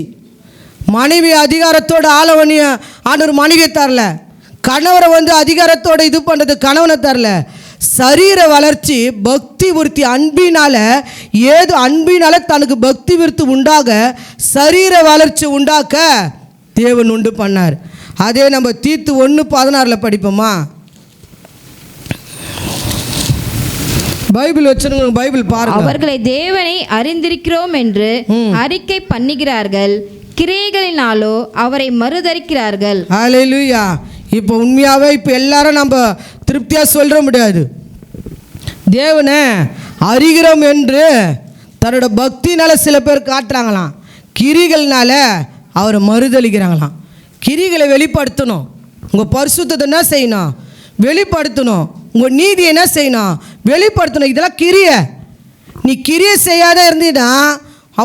மனைவி அதிகாரத்தோட ஆளவணிய ஆண்டவர் மனைவியை தரல, கணவரை வந்து அதிகாரத்தோட இது பண்ணுறது கணவனை தரல. சரீர வளர்ச்சி பக்தி விருத்தி அன்பினால தனக்கு பக்தி விருத்தி உண்டாக சரீர வளர்ச்சி உண்டாக்க தேவன் உண்டு பண்ணார். அதே நம்ம தீத்து 1:16 படிப்போமா? பைபிள் வச்சிருங்க, பைபிள் பாருங்க. அவர்களை தேவனை அறிந்திருக்கிறோம் என்று அறிக்கை பண்ணுகிறார்கள், கிரியைகளினாலோ அவரை மறுதரிக்கிறார்கள். ஹல்லேலூயா. இப்போ உண்மையாகவே இப்போ எல்லாரும் நம்ம திருப்தியாக சொல்ல முடியாது. தேவனை அறிகிறோம் என்று தன்னோட பக்தினால சில பேர் காட்டுறாங்களாம், கிரிகள்னால அவரை மறுதளிக்கிறாங்களாம். கிரிகளை வெளிப்படுத்தணும். உங்கள் பரிசுத்தத்தை என்ன செய்யணும்? வெளிப்படுத்தணும். உங்கள் நீதி என்ன செய்யணும்? வெளிப்படுத்தணும். இதெல்லாம் கிரியை. நீ கிரியை செய்யாத இருந்தீன்னா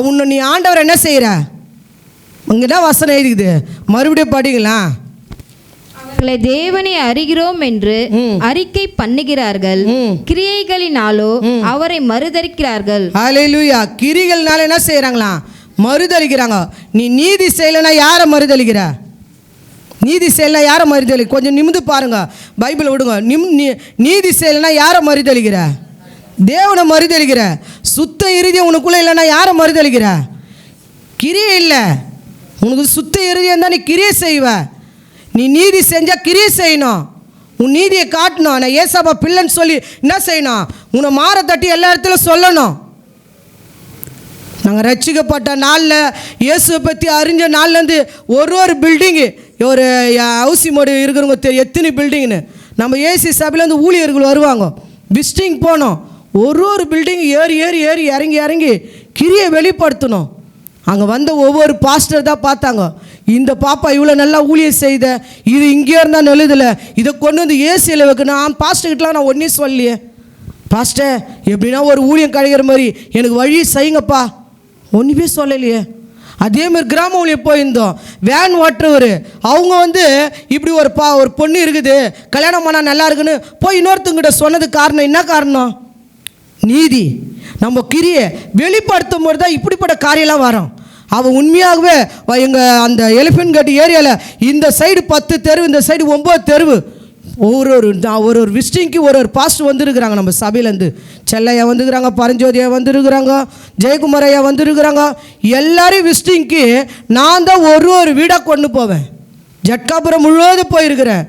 உன்னை நீ ஆண்டவர் என்ன செய்கிற? இங்கே தான் வசனம் எழுதிக்குது, மறுபடியும் படிங்களா. அவர்களை தேவனை அறிகிறோம் என்று அறிக்கை பண்ணுகிறார்கள், கிரியைகளினாலோ அவரை மறுதலிக்கிறார்கள். ஹல்லேலூயா. கிரிகள்னால என்ன செய்கிறாங்களாம்? மறுதலிக்கிறாங்க. நீ நீதி செய்யலைன்னா யாரை மறுதலிக்கிற? நீதி செய்யலைன்னா யாரை மறுதலி? கொஞ்சம் நிமிந்து பாருங்க, பைபிளை விடுங்க. நீதி செய்யலைன்னா யாரை மறுதலிக்கிற? தேவனை மறுதலிக்கிற. சுத்த இறுதியம் உனக்குள்ளே இல்லைன்னா யாரை மறுதலிக்கிற? கிரியை இல்லை. உனக்கு சுத்த இறுதியம் தான், நீ கிரியை செய்வ. நீ நீதி செஞ்சால் கிரியை செய்யணும். உன் நீதியை காட்டணும். நான் ஏசாப்பா பிள்ளைன்னு சொல்லி என்ன செய்யணும்? உன்னை மாற தட்டி எல்லா இடத்துலையும் சொல்லணும். நாங்கள் ரட்சிக்கப்பட்ட நாளில், இயேசுவை பற்றி அறிஞ்ச நாள்லேருந்து ஒரு பில்டிங்கு, ஒரு ஹவுசி மோடு இருக்கிறவங்க தெரியும் எத்தனை பில்டிங்னு. நம்ம ஏசி சபையிலேருந்து ஊழியர்கள் வருவாங்க, விசிட்டிங் போனோம். ஒரு பில்டிங் ஏறி ஏறி ஏறி இறங்கி இறங்கி கிரியை வெளிப்படுத்தணும். அங்கே வந்த ஒவ்வொரு பாஸ்டர் தான் பார்த்தாங்க, இந்த பாப்பா இவ்வளோ நல்லா ஊழியம் செய்த, இது இங்கே இருந்தால் நெழுதில்லை, இதை கொண்டு வந்து ஏசியில் வைக்கணும். பாஸ்டர்கிட்டலாம் நான் ஒன்றையும் சொல்லலையே, பாஸ்டர் எப்படின்னா ஒரு ஊழியம் கிடைக்கிற மாதிரி எனக்கு வழி செய்யுங்கப்பா, ஒன்றுமே சொல்லலையே. அதேமாதிரி கிராம ஊழியம் போயிருந்தோம். வேன் ஓட்டுறவர் அவங்க வந்து இப்படி ஒரு பொண்ணு இருக்குது, கல்யாணம் பண்ணால் நல்லா இருக்குன்னு போய் இன்னொருத்தங்கிட்ட சொன்னது காரணம் என்ன? காரணம் நீதி. நம்ம கிரியை வெளிப்படுத்தும் போது தான் இப்படிப்பட்ட காரியெல்லாம் வரும். அவன் உண்மையாகவே எங்கள் அந்த எலிஃபென்ட் கட் ஏரியாவில் இந்த சைடு 10 தெருவு, இந்த சைடு 9 தெருவு, ஒரு விசிட்டிங்க்கு ஒரு பாஸ்டர் வந்துருக்குறாங்க. நம்ம சபையிலேருந்து செல்லையா வந்துருக்குறாங்க, பரஞ்சோதியா வந்துருக்குறாங்க, ஜெயக்குமாரையா வந்துருக்குறாங்க. எல்லாரையும் விசிட்டிங்க்கு நான் தான் ஒரு வீடாக கொண்டு போவேன். ஜட்காபுரம் முழுவதும் போயிருக்கிறேன்.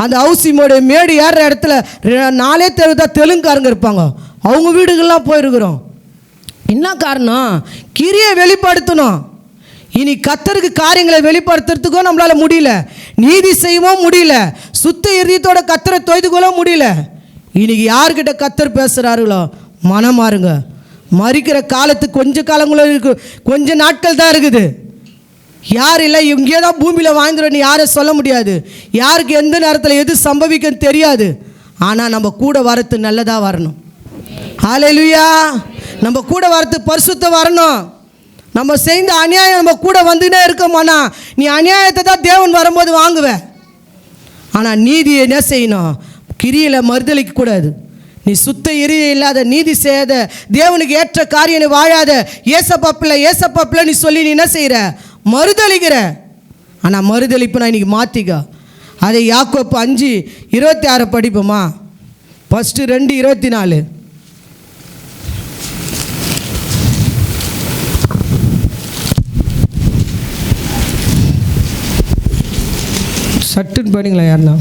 அந்த ஹவுசி மேடு ஏறுற இடத்துல 4 தெரு தான் தெலுங்குக்காரங்க இருப்பாங்க, அவங்க வீடுகள்லாம் போயிருக்கிறோம். என்ன காரணம்? கிரியை வெளிப்படுத்தணும். இனி கர்த்தருக்கு காரியங்களை வெளிப்படுத்துறதுக்கும் நம்மளால் முடியல, நீதி செய்யவும் முடியல, சுத்த இதயத்தோட கர்த்தரை தொய்துக்கொள்ளவும் முடியல. இன்னைக்கு யார்கிட்ட கர்த்தர் பேசுகிறார்களோ மனம் மாறுங்க. மறிக்கிற காலத்துக்கு கொஞ்ச காலங்களும் இருக்கு, கொஞ்ச நாட்கள் தான் இருக்குது. யார் இல்லை, இங்கே தான் பூமியில் வாழ்ந்துடும் யாரும் சொல்ல முடியாது. யாருக்கு எந்த நேரத்தில் எது சம்பவிக்குன்னு தெரியாது. ஆனால் நம்ம கூட வரது நல்லதாக வரணும். ஹல்லேலூயா. நம்ம கூட வரது பரிசுத்தம் வரணும். நம்ம செய்த அநியாயம் நம்ம கூட வந்துனே இருக்கோமாண்ணா, நீ அநியாயத்தை தான் தேவன் வரும்போது வாங்குவேன். ஆனால் நீதி என்ன செய்யணும்? கிரியில் மறுதளிக்கக்கூடாது. நீ சுத்த இறுதி இல்லாத, நீதி செய்யாத, தேவனுக்கு ஏற்ற காரியம் வாழாத, ஏசப்பாப்பில்லை நீ சொல்லி நீ என்ன செய்கிற? மறுதளிக்கிற. ஆனால் மறுதளிப்பு நான் இன்றைக்கி மாற்றிக்க. அதை யாக்கோப்பு 5:26 படிப்போமா? ஃபஸ்ட்டு 2:24. சட்டுன்னு படிங்களா யாருன்னா?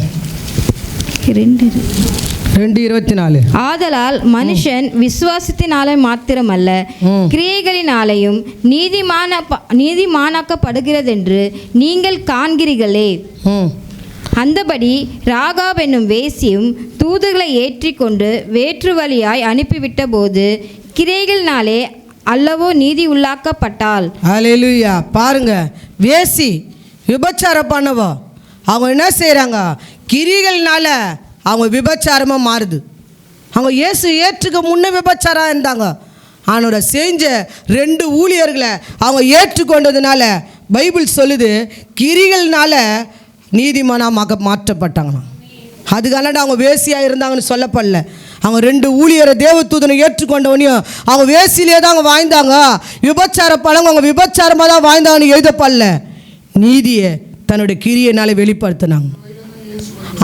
2:24. ஆதலால் மனுஷன் விசுவாசத்தினாலே மாத்திரமல்ல கிரியைகளினாலேயும் நீதிமானாக்கப்படுகிறதென்று நீங்கள் காண்கிறீர்களே. அந்தபடி ராகாப் என்னும் வேசியும் தூதுகளை ஏற்றிக்கொண்டு வேற்று வழியாய் அனுப்பிவிட்ட போது கிரியைகளினாலே அல்லவோ நீதி உள்ளாக்கப்பட்டாள். ஹல்லேலூயா. பாருங்க, வேசி விபச்சாரம் பண்ணவோ அவங்க என்ன செய்கிறாங்க? கிரிகள்னால அவங்க விபச்சாரமாக மாறுது. அவங்க இயேசு ஏற்றுக்க முன்னே விபச்சாரம் இருந்தாங்க. அவனோட செஞ்ச 2 ஊழியர்களை அவங்க ஏற்றுக்கொண்டதுனால பைபிள் சொல்லுது கிரிகள்னால நீதிமானாக மாற்றப்பட்டாங்களாம். அதுக்கான அவங்க வேசியாக இருந்தாங்கன்னு சொல்லப்படல. அவங்க 2 ஊழியரை தேவதூதனை ஏற்றுக்கொண்டவனையும் அவங்க வேசியிலே தான் அவங்க வாழ்ந்தாங்க. விபச்சார பழங்க அவங்க விபச்சாரமாக தான் வாழ்ந்தாங்கன்னு எழுதப்படல. நீதியை தன்னுடைய கிரியையினால வெளிப்படுத்தினாங்க.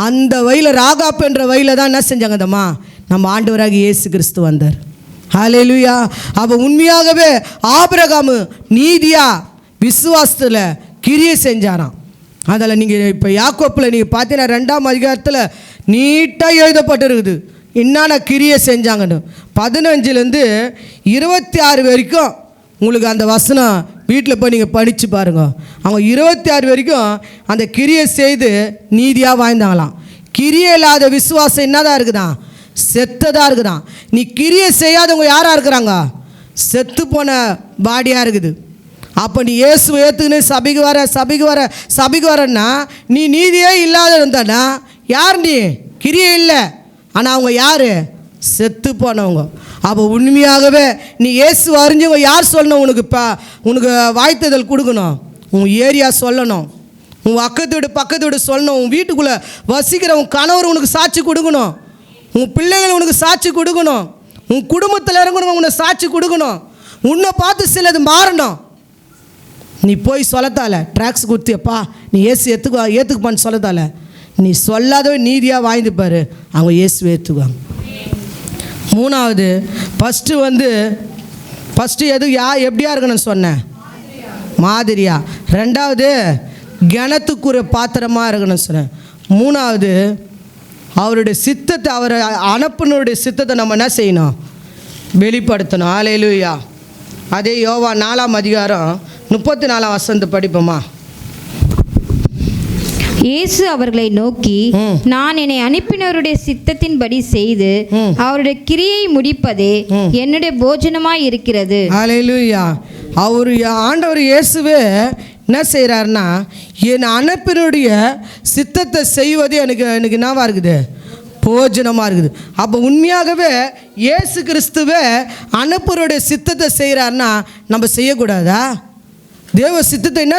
அந்த வழியில் ராகாப் என்ற வழியில் தான் என்ன செஞ்சாங்கதம்மா? நம்ம ஆண்டவராக இயேசு கிறிஸ்து வந்தார். ஹல்லேலூயா. அப்போ உண்மையாகவே ஆபிரகாம் நீதியாக விசுவாசத்தில் கிரியை செஞ்சாராம். அதில் நீங்கள் இப்போ யாக்கோப்பில் நீங்கள் பார்த்தீங்கன்னா 2ஆம் அதிகாரத்தில் நீட்டாக எழுதப்பட்டிருக்குது என்னென்ன கிரியை செஞ்சாங்கன்னு. 15லேருந்து 26 வரைக்கும் உங்களுக்கு அந்த வசனம் வீட்டில் போய் நீங்கள் படித்து பாருங்கள். அவங்க 26 வரைக்கும் அந்த கிரியை செய்து நீதியாக வாழ்ந்தாங்களாம். கிரியை இல்லாத விசுவாசம் என்னதான் இருக்குதான்? செத்ததாக இருக்குதான். நீ கிரியை செய்யாதவங்க யாராக இருக்கிறாங்க? செத்து போன பாடியாக இருக்குது. அப்போ நீ இயேசுவை ஏற்றுக்குன்னு சபைக்கு வரன்னா நீ நீதியே இல்லாத இருந்தானா யார்? நீ கிரியை இல்லை, ஆனால் அவங்க யார்? செத்து போனவங்க. அப்போ உண்மையாகவே நீ இயேசு அறிஞ்சவங்க யார் சொல்லணும்? உனக்கு வாய்த்ததல் கொடுக்கணும். உன் ஏரியா சொல்லணும், உன் பக்கத்து வீடு சொல்லணும், உன் வீட்டுக்குள்ளே வசிக்கிற உன் கணவர் உனக்கு சாட்சி கொடுக்கணும், உன் பிள்ளைகள் உனக்கு சாட்சி கொடுக்கணும், உன் குடும்பத்தில் இறங்கணும் உனக்கு சாட்சி கொடுக்கணும். உன்னை பார்த்து சிலது மாறணும். நீ போய் சொல்லத்தால ட்ராக்ஸ் கொடுத்தியப்பா நீ இயேசு ஏற்றுக்குப்பான்னு சொல்லத்தால நீ சொல்லாதவே நீதியாக வாழ்ந்துப்பார், அவங்க இயேசு ஏற்றுக்குவாங்க. மூணாவது ஃபஸ்ட்டு எப்படியா இருக்கணும்னு சொன்னேன்? மாதிரியா. ரெண்டாவது கணத்துக்குரிய பாத்திரமாக இருக்கணும்னு சொன்னேன். மூணாவது அவருடைய சித்தத்தை, அவரை அனுப்பினுடைய சித்தத்தை நம்ம என்ன செய்யணும்? வெளிப்படுத்தணும். ஹல்லேலூயா. அதே யோவான் 4ஆம் அதிகாரம் 34ஆம் வசனத்தை படிப்போமா? இயேசு அவர்களை நோக்கி, நான் என்னை அனுப்பினவருடைய சித்தத்தின்படி செய்து அவருடைய கிரியை முடிப்பதே என்னுடைய போஜனமாய் இருக்கிறது. ஹல்லேலூயா. ஆண்டவர் இயேசுவே என்ன செய்கிறாருன்னா, என் அனுப்பினுடைய சித்தத்தை செய்வது எனக்கு என்னவா இருக்குது? போஜனமாக இருக்குது. அப்போ உண்மையாகவே இயேசு கிறிஸ்துவே அனுப்புறோடைய சித்தத்தை செய்கிறாருன்னா நம்ம செய்யக்கூடாதா? தேவ சித்தத்தை என்ன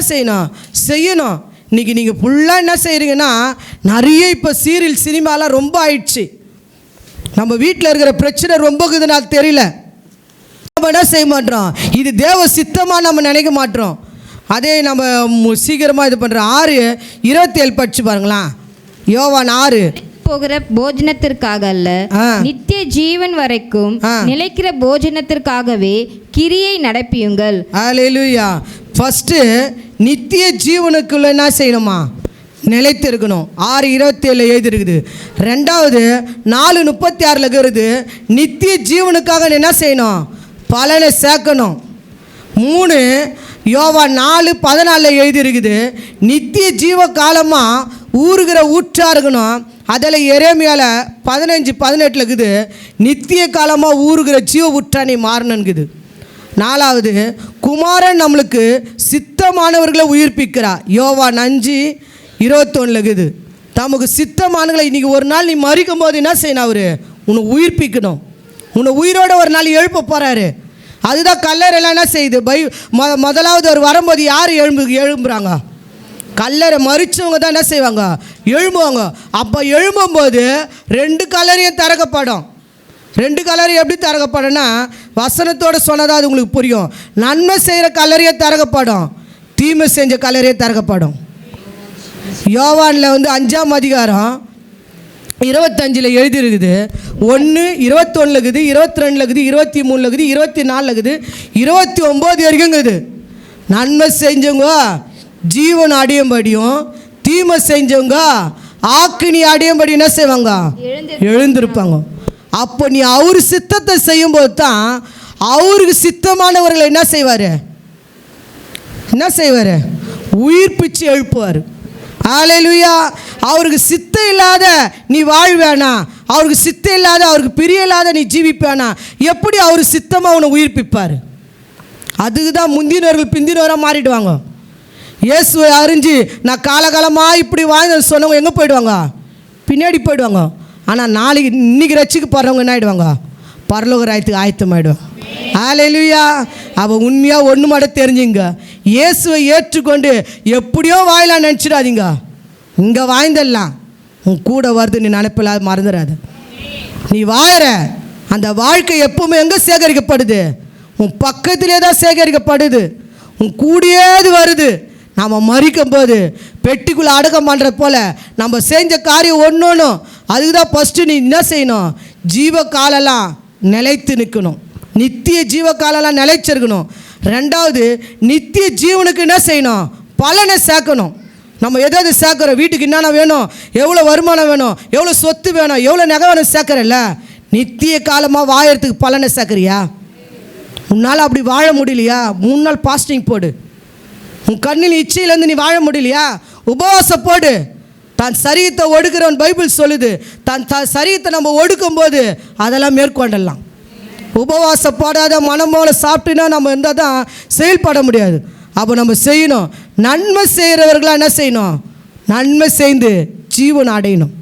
செய்யணும். இன்றைக்கி நீங்கள் ஃபுல்லாக என்ன செய்கிறீங்கன்னா, நிறைய இப்போ சீரியல் சினிமாலாம் ரொம்ப ஆயிடுச்சு. நம்ம வீட்டில் இருக்கிற பிரச்சனை ரொம்ப இருக்குதுன்னு தெரியல, நம்ம என்ன செய்ய மாட்டோம்? இது தேவ சித்தமாக நம்ம நினைக்க மாட்டோம். அதே நம்ம சீக்கிரமாக இது பண்ணுறோம். 6:27 படிச்சு பாருங்களா. யோவான் 6. போகிற போஜனத்திற்காக அல்ல, நித்திய ஜீவன் வரைக்கும் நிலைக்கிற போஜனத்திற்காகவே கிரியை நடப்பியுங்கள். ஹல்லேலூயா. ஃபர்ஸ்ட் நித்திய ஜீவனுக்குள்ள என்ன செய்யணுமா? நிலைத்து இருக்கணும். 6:27 எழுதிருக்குது. ரெண்டாவது 4:36 இருக்குது, நித்திய ஜீவனுக்காக என்ன செய்யணும்? பலனை சேர்க்கணும். 3 யோவான் 4:14 எழுதிருக்குது, நித்திய ஜீவ காலமாக ஊறுகிற ஊற்றா இருக்கணும். அதில் எரேமியால 15:18 இருக்குது, நித்திய காலமாக ஊறுகிற ஜீவ ஊற்றா நீ மாறணுங்குது. 4வது குமாரன் நம்மளுக்கு சித்தமானவர்களை உயிர்ப்பிக்கிறார். யோவான் 5:21 இருக்குது, தமக்கு சித்தமானவர்களை இன்றைக்கி ஒரு நாள் நீ மறிக்கும் போது என்ன செய்யணும்? அவர் உன்னை உயிர்ப்பிக்கணும். உன்னை உயிரோட ஒரு நாள் எழுப்ப போகிறாரு. அதுதான் கல்லறையெல்லாம் என்ன செய்யுது? முதலாவது அவர் வரும்போது யார் எழும்புறாங்க? கல்லறை மறிச்சவங்க தான் என்ன செய்வாங்க? எழும்புவாங்க. அப்போ எழும்பும்போது 2 கல்லறையும் திறக்கப்படும். 2 கல்லறையும் எப்படி திறக்கப்படும்னா, வசனத்தோடு சொன்னதாக அது உங்களுக்கு புரியும். நன்மை செய்கிற கல்லறையை திறக்கப்படும், தீமை செஞ்ச கல்லறையை திறக்கப்படும். யோவானில் 5ஆம் அதிகாரம் 25 எழுதிருக்குது. 1:21 இருக்குது, 22 இருக்குது, 23 இருக்குது, 24 இருக்குது, 29 வரைக்கும் இருக்குது. நன்மை செஞ்சவங்க ஜீவன் அடையும்படியும், தீமை செஞ்சவங்க ஆக்கினி அடையும்படி என்ன செய்வாங்க? எழுந்திருப்பாங்க. அப்போ நீ அவர் சித்தத்தை செய்யும்போது தான் அவருக்கு சித்தமானவர்களை என்ன செய்வார்? உயிர்ப்பிச்சு எழுப்புவார். ஹல்லேலூயா. அவருக்கு சித்தம் இல்லாத நீ வாழ்வேனா? அவருக்கு சித்தம் இல்லாத, அவருக்கு பிரிய இல்லாத நீ ஜீவிப்பானா? எப்படி அவர் சித்தமாக உன்னை உயிர்ப்பிப்பார்? அதுக்கு தான் முந்தினவர்கள் பிந்தினவராக மாறிடுவாங்க. இயேசுவை அறிஞ்சு நான் காலகாலமாக இப்படி வாழ்ந்து சொன்னவங்க எங்கே போயிடுவாங்க? பின்னாடி போயிடுவாங்க. ஆனால் இன்னைக்கு ரட்சிக்கு போகிறவங்க என்ன ஆகிடுவாங்க? பரலோக ராயத்துக்கு ஆயத்தமாயிடுவாங்க. ஹல்லேலூயா. அவ உண்மையாக ஒன்று மட்டும் தெரிஞ்சுங்க, இயேசுவை ஏற்றுக்கொண்டு எப்படியோ வாயிலாம் நினச்சிடாதீங்க. இங்கே வாழ்ந்தெல்லாம் உன் கூட வருது, நீ நினைப்பில்லாத மறந்துடாத. நீ வாழற அந்த வாழ்க்கை எப்பவுமே எங்கே சேகரிக்கப்படுது? உன் பக்கத்திலே தான் சேகரிக்கப்படுது, உன் கூடியேது வருது. நாம் மறிக்கும் போது பெட்டிக்குள்ளே அடக்கம் பண்ணுற போல் நம்ம செஞ்ச காரியம் ஒன்று அதுக்கு தான் ஃபஸ்ட்டு நீ என்ன செய்யணும்? ஜீவ காலெல்லாம் நிலைத்து நிற்கணும். நித்திய ஜீவ காலெல்லாம் நிலைச்சிருக்கணும். ரெண்டாவது நித்திய ஜீவனுக்கு என்ன செய்யணும்? பலனை சேர்க்கணும். நம்ம எதாவது சேர்க்குறோம், வீட்டுக்கு என்னென்ன வேணும், எவ்வளோ வருமானம் வேணும், எவ்வளோ சொத்து வேணும், எவ்வளோ நகை வேணும் சேர்க்குறல்ல, நித்திய காலமாக வாழறதுக்கு பலனை சேர்க்குறியா? உன்னால் அப்படி வாழ முடியலையா? 3 நாள் பாஸ்டிங் போடு. உன் கண்ணில் இச்சையிலேருந்து நீ வாழ முடியலையா? உபவாசம் போடு. தான் சரீரத்தை ஒடுக்கிறவன் பைபிள் சொல்லுது. தான் சரீரத்தை நம்ம ஒடுக்கும் போது அதெல்லாம் மேற்கொண்டலாம். உபவாசப்படாத மனம் போல சாப்பிட்டுனா நம்ம இருந்தால் தான் செயல்பட முடியாது. அப்போ நம்ம செய்யணும். நன்மை செய்கிறவர்களாக என்ன செய்யணும்? நன்மை செய்து ஜீவன் அடையணும்.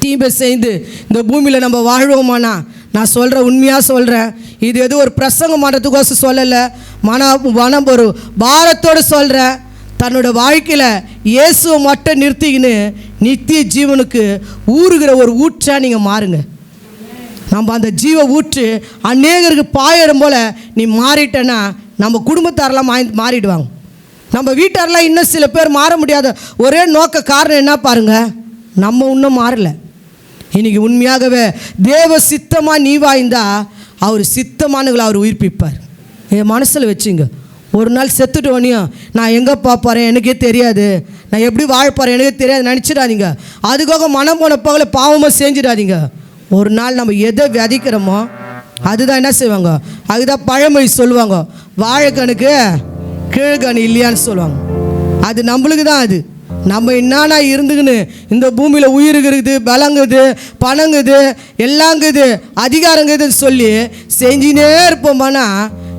தீமை செய்து இந்த பூமியில் நம்ம வாழ்வோமானா, நான் சொல்கிறேன், உண்மையாக சொல்கிறேன், இது எதுவும் ஒரு பிரசங்கம் பண்ணுறதுக்கோசம் சொல்லலை, மனம் ஒரு பாரத்தோடு சொல்கிறேன். தன்னோட வாழ்க்கையில் இயேசுவை மட்டும் நிறுத்திக்கின்னு நித்திய ஜீவனுக்கு ஊறுகிற ஒரு ஊற்றாக நீங்கள் மாறுங்க. நம்ம அந்த ஜீவ ஊற்று அநேகருக்கு பாயிடும் போல் நீ மாறிட்டேன்னா நம்ம குடும்பத்தாரெல்லாம் மாறிடுவாங்க. நம்ம வீட்டாரெல்லாம் இன்னும் சில பேர் மாற முடியாத ஒரே நோக்க காரணம் என்ன பாருங்கள், நம்ம இன்னும் மாறலை. இன்றைக்கி உண்மையாகவே தேவ சித்தமாக நீ வாய்ந்தா அவர் சித்தமானங்களை அவர் உயிர்ப்பிப்பார். என் மனசில் வச்சுங்க. ஒரு நாள் செத்துட்டு வனியும் நான் எங்கே பார்ப்பறேன் எனக்கே தெரியாது, நான் எப்படி வாழப்போகிறேன் எனக்கே தெரியாது நினச்சிடாதீங்க. அதுக்காக மனம் போன பகல பாவமாக செஞ்சிடாதீங்க. ஒரு நாள் நம்ம எதை விதைக்கிறோமோ அதுதான் என்ன செய்வாங்க, அதுதான் பழமொழி சொல்லுவாங்க, வாழைக்கணுக்கு கீழ்கணி இல்லையான்னு சொல்லுவாங்க. அது நம்மளுக்கு தான். அது நம்ம என்னன்னா இருந்துக்குன்னு இந்த பூமியில் உயிருக்குது, பலங்குது, பணங்குது, எல்லாங்குது, அதிகாரங்குதுன்னு சொல்லி செஞ்சினே இருப்போமானா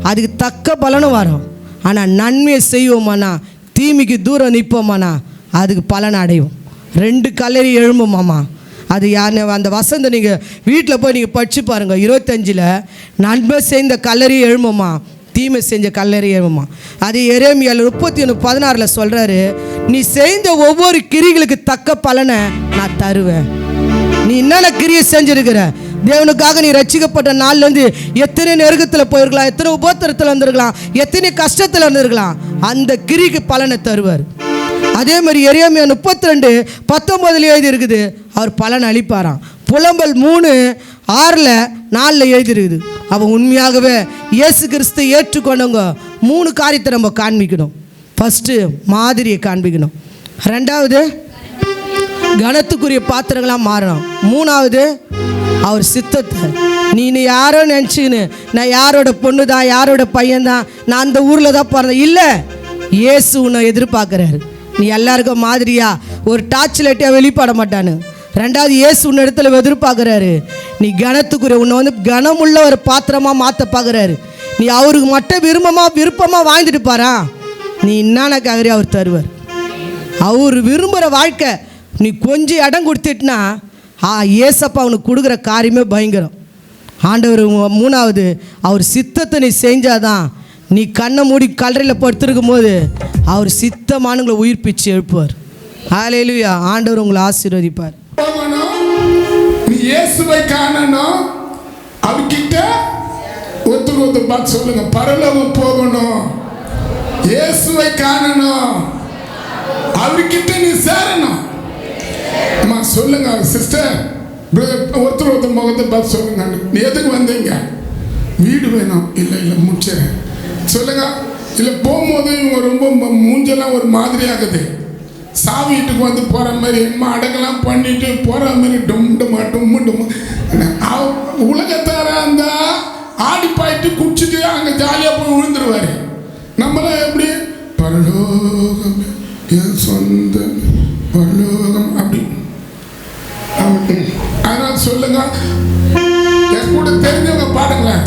அதுக்கு தக்க பலனும் வரும். ஆனால் நன்மையை செய்வோமானா, தீமைக்கு தூரம் நிற்போமானா அதுக்கு பலன் அடையும். 2 கல்லறி எழும்புமாமா. அது யார் அந்த வசந்த நீங்கள் வீட்டில் போய் நீங்கள் படித்து பாருங்கள். 25 நன்மை செய்த கல்லறி எழும்புமா, தீமை செஞ்ச கல்லறி எழும்புமா. அது எரேமியாவில் 31:16 சொல்கிறாரு, நீ செய்த ஒவ்வொரு கிரிகளுக்கு தக்க பலனை நான் தருவேன். நீ என்னென்ன கிரியை செஞ்சுருக்கிற, தேவனுக்காக நீ ரட்சிக்கப்பட்ட நாள்லேருந்து எத்தனை நெருக்கத்தில் போயிருக்கலாம், எத்தனை உபத்திரத்தில் இருந்திருக்கலாம், எத்தனை கஷ்டத்தில் இருந்திருக்கலாம், அந்த கிரிக்கு பலனை தருவார். அதே மாதிரி எரேமியா 32:19 எழுதி இருக்குது, அவர் பலன் அளிப்பாராம். புலம்பல் 3:6-4 எழுதி இருக்குது. அப்போ உண்மையாகவே இயேசு கிறிஸ்து ஏற்றுக்கொண்டவங்க 3 காரியத்தை நம்ம காண்பிக்கணும். ஃபஸ்ட்டு மாதிரியை காண்பிக்கணும். 2வது கனத்துக்குரிய பாத்திரங்களாக மாறணும். 3வது அவர் சித்தத்தை. நீ யாரோ நினச்சிக்கின்னு நான் யாரோட பொண்ணு தான், யாரோட பையன்தான், நான் அந்த ஊரில் தான் பிறந்தேன் இல்லை. இயேசு உன்னை எதிர்பார்க்குறாரு. நீ எல்லாருக்கும் மாதிரியா ஒரு டார்ச் லைட்டாக வெளிப்பட மாட்டானு. 2வது இயேசு உன்ன இடத்துல எதிர்பார்க்குறாரு. நீ கனத்துக்குரிய உன்னை வந்து கனமுள்ள ஒரு பாத்திரமாக மாற்ற பார்க்குறாரு. நீ அவருக்கு மட்டும் விருப்பமாக வாழ்ந்துட்டு பாரா, நீ என்னென்ன கேட்குறியோ அவர் தருவார். அவர் விரும்புகிற வாழ்க்கை நீ கொஞ்சம் இடம் கொடுத்துட்டுனா ஏசப்பா அவனுக்கு கொடுக்குற காரியமே பயங்கரம். ஆண்டவர் 3வது அவர் சித்தத்தை நீ செஞ்சாதான் நீ கண்ணை மூடி கல்லறையில் படுத்திருக்கும் போது அவர் சித்தமானங்களை உயிர்ப்பிச்சு எழுப்புவார். ஹல்லேலூயா. ஆண்டவர் உங்களை ஆசீர்வதிப்பார். நீ இயேசுவை காணணும், அவர்கிட்ட ஒருத்தர் பார்த்து சொல்லுங்க, பரலோகம் போகணும், இயேசுவை காணணும், அவர்கிட்ட நீ சேரணும். அம்மா சொல்லுங்க சிஸ்டர், ஒருத்தர் முகத்தை பார்த்து சொல்லுங்க, நீ எதுக்கு வந்தீங்க? வீடு வேணும். இல்லை முடிச்சேன் சொல்லுங்க. இல்லை போகும்போது இவங்க ரொம்ப மூஞ்செல்லாம் ஒரு மாதிரி ஆகுது. சாவிட்டுக்கு வந்து போகிற மாதிரி அம்மா அடங்கெல்லாம் பண்ணிட்டு போகிற மாதிரி டும்டுமா டும்முடுமா. உலகத்தார அந்த ஆடி பாயிட்டு குடிச்சிட்டு அங்கே ஜாலியாக போய் விழுந்துருவாரு. நம்மளாம் எப்படி பரலோகம் என் சொந்த பரலோகம் அப்படி. அதனால் சொல்லுங்க, என் கூட தெரிஞ்சவங்க பாடுங்களேன்.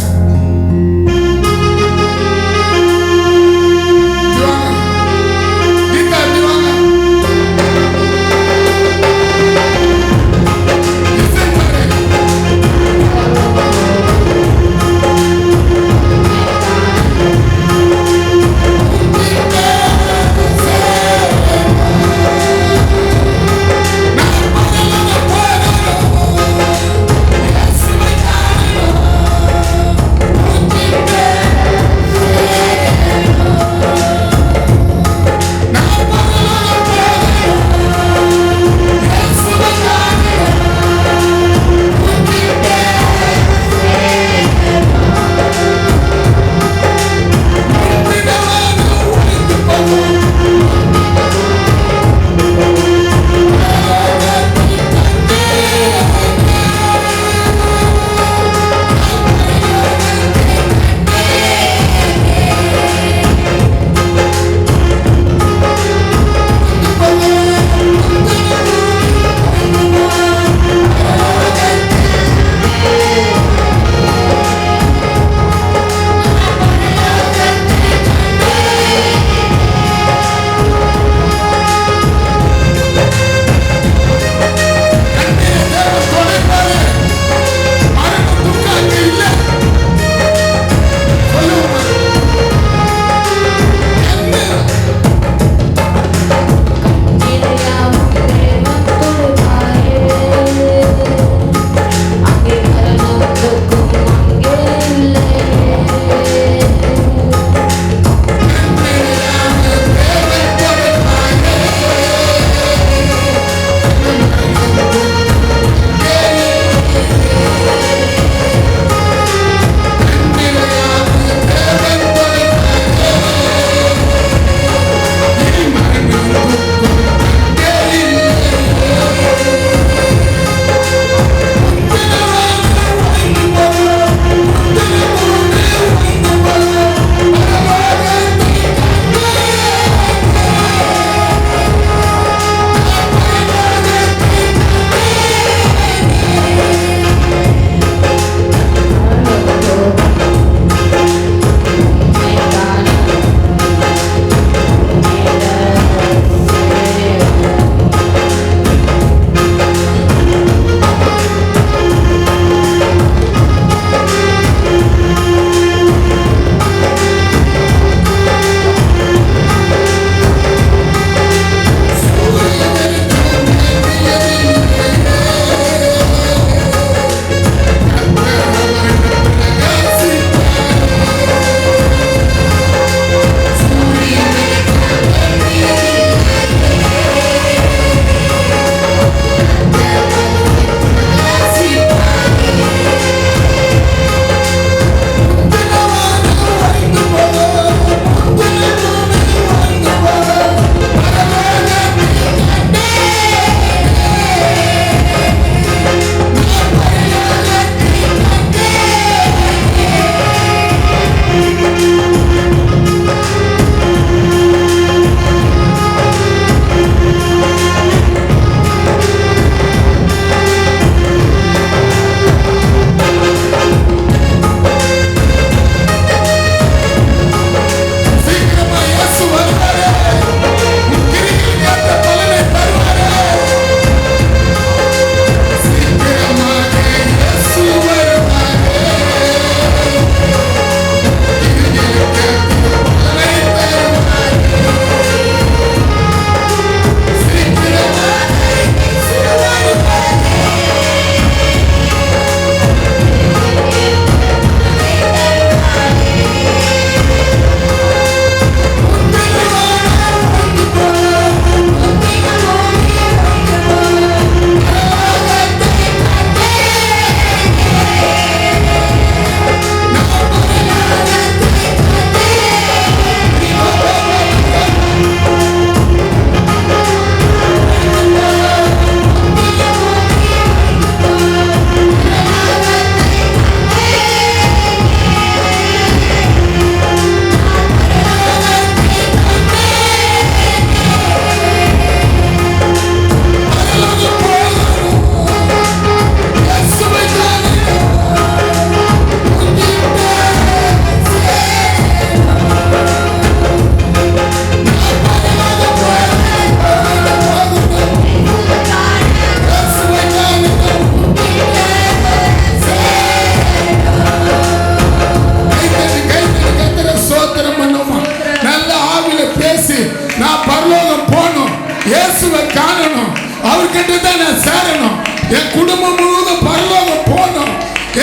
அவர்கிட்ட தான் நான் சேரணும். என் குடும்பம் முழுவதும் பரலோகம் போகணும்.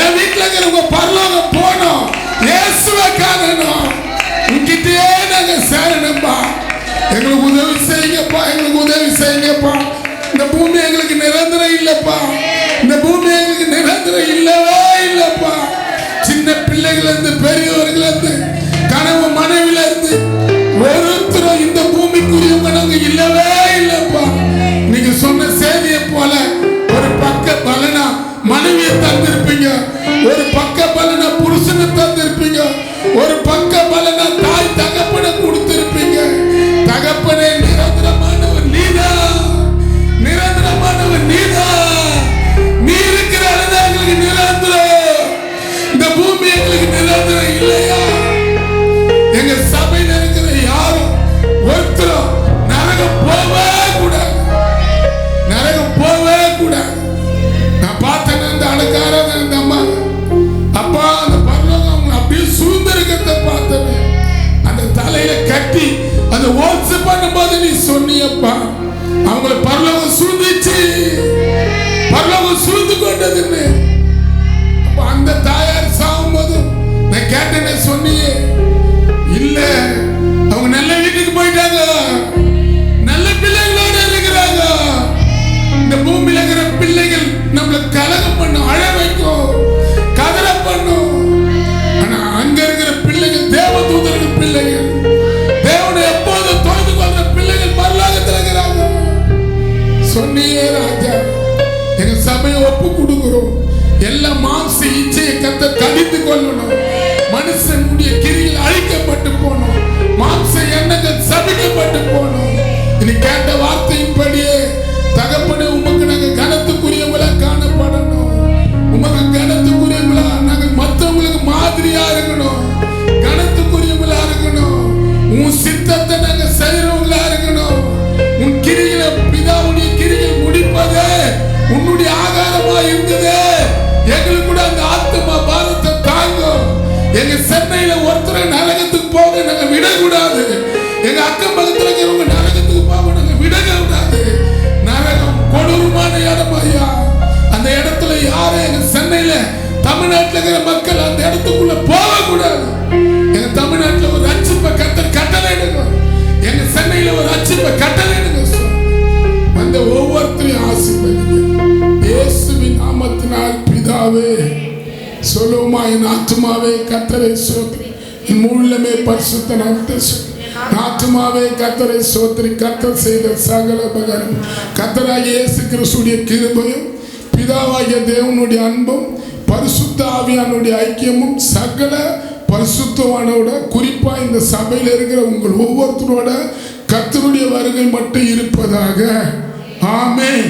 என் வீட்டில் இருக்கிறவங்க பரலோகம் போகணும். இயேசுவை காணணும். உங்ககிட்டே நாங்க சேரணும்பா. எங்களுக்கு உதவி செய்யுங்கப்பா, எங்களுக்கு உதவி செய்யுங்கப்பா. இந்த பூமி எங்களுக்கு நிரந்தரம் இல்லப்பா. இந்த பூமி எங்களுக்கு நிரந்தரம் இல்லவே இல்லப்பா. சின்ன பிள்ளைகள் இருந்து பெரியவர்கள் இருந்து கனவு மனைவில இருந்து ஒருத்தரும் இந்த பூமிக்குரியவங்க நாங்க இல்லவே இல்லப்பா. நீங்க சொன்ன செய்தியை போல ஒரு பக்க பலனா மனைவியை தந்திருப்பீங்க, ஒரு பக்க பலனா புருஷனை தந்திருப்பீங்க, ஒரு பக்க பலனா தாய் தகப்பனை கொடுத்திருப்பீங்க. தகப்பனே, நிரந்தரமானவர் நீதான், நிரந்தரமானவர் நீதான். நீ இருக்கிற எங்களுக்கு நிரந்தரம். இந்த பூமி எங்களுக்கு நிரந்தரம் இல்லையா? எங்க சபையில் இருக்கிற யாரும் ஒருத்தரும் நரகம் போவே கூடாது, நரகம் போவே கூடாது. நான் பார்த்தேன் அந்த அழகாரத அந்த அம்மா, அப்பா அந்த பரலோகம் அப்படியே சூழ்ந்திருக்கிறத பார்த்தேன். அந்த தலையில கட்டி அந்த ஓட்ஸ் பண்ணும்போது நீ சொன்னியப்பா, அவங்கள பரலோகம் சூழ்ந்துச்சு, பரலோகம் சூழ்ந்து கொண்டதுன்னு. அப்ப அந்த தாயார் சாகும்போது நான் கேட்டேன்னு சொன்னியே, இல்ல அவங்க நல்ல வீட்டுக்கு போயிட்டாங்க, நல்ல பிள்ளைகளோட இருக்கிறாங்க. இந்த பூமியில இருக்கிற பிள்ளைகள் நம்மள கலகம் பண்ணும், அழ வைக்கும், கதற பண்ணும். ஆனா அங்க இருக்கிற பிள்ளைகள் தேவதூதர்கள் பிள்ளைகள், தேவனை எப்போதும் தொழுது கொள்ற பிள்ளைகள் பரலோகத்தில் இருக்கிறாங்க. சொன்னியே ராஜா, எங்க சபையை ஒப்பு கொடுக்கிறோம். எல்லா மாம்ச இச்சையை கர்த்தர் கடிந்து கொள்ளணும். மனுஷனுடைய கிரியில் அழிக்கப்பட்டு போனோம், மாம்ச எண்ணங்கள் சபிக்கப்பட்டு போனோம். இனி கேட்ட வார்த்தையின்படியே தகப்பனே, உமக்கு நாங்க கனத்துக்குரியவங்களா காணப்படணும். உமக்கு கனத்துக்குரியவங்களா நாங்க மற்றவங்களுக்கு மாதிரியா இருக்கணும், கனத்துக்குரியவங்களா இருக்கணும். உன் சித்தத்தை நாங்க செய்யறவங்களா இருக்கணும். உன் கிரியில பிதாவுடைய கிரியில் முடிப்பதே உன்னுடைய ஆகாரமா இருந்தது. எங்களுக்கு கூட அந்த ஆத்மா பாரத்தை தாங்கும். எங்க சென்னையில ஒருத்தர் நரகத்துக்கு போக நாங்க விடக்கூடாது. எங்க அக்கம் பக்கத்துல இருக்கிறவங்க நரகத்துக்கு போக நாங்க விடக்கூடாது. நரகம் கொடூரமான இடம் ஐயா. அந்த இடத்துல யாரும் எங்க சென்னையில தமிழ்நாட்டில் இருக்கிற மக்கள் அந்த இடத்துக்குள்ள போகக்கூடாது. எங்க தமிழ்நாட்டில் ஒரு ரட்சிப்பை கட்டளை எடுங்க. எங்க சென்னையில ஒரு ரட்சிப்பை கட்டளை எடுங்க. அந்த ஒவ்வொருத்தரையும் ஆசீர்வதிங்க இயேசுவின் நாமத்தினால் பிதாவே. சொல்லுமா, என் ஆத்துமாவே கர்த்தரை ஸ்தோத்திரி, என் முழுமே பரிசுத்த நாமத்தை ஆத்துமாவே கர்த்தரை ஸ்தோத்திரி. கர்த்தர் செய்த சகல உபகாரம், கர்த்தராகிய இயேசு கிறிஸ்துவின் கிருபையும் பிதாவாகிய தேவனுடைய அன்பும் பரிசுத்த ஆவியானுடைய ஐக்கியமும் சகல பரிசுத்தவானோட, குறிப்பா இந்த சபையில் இருக்கிற உங்கள் ஒவ்வொருத்தரோட கர்த்தருடைய வருகை மட்டும் இருப்பதாக. ஆமென்.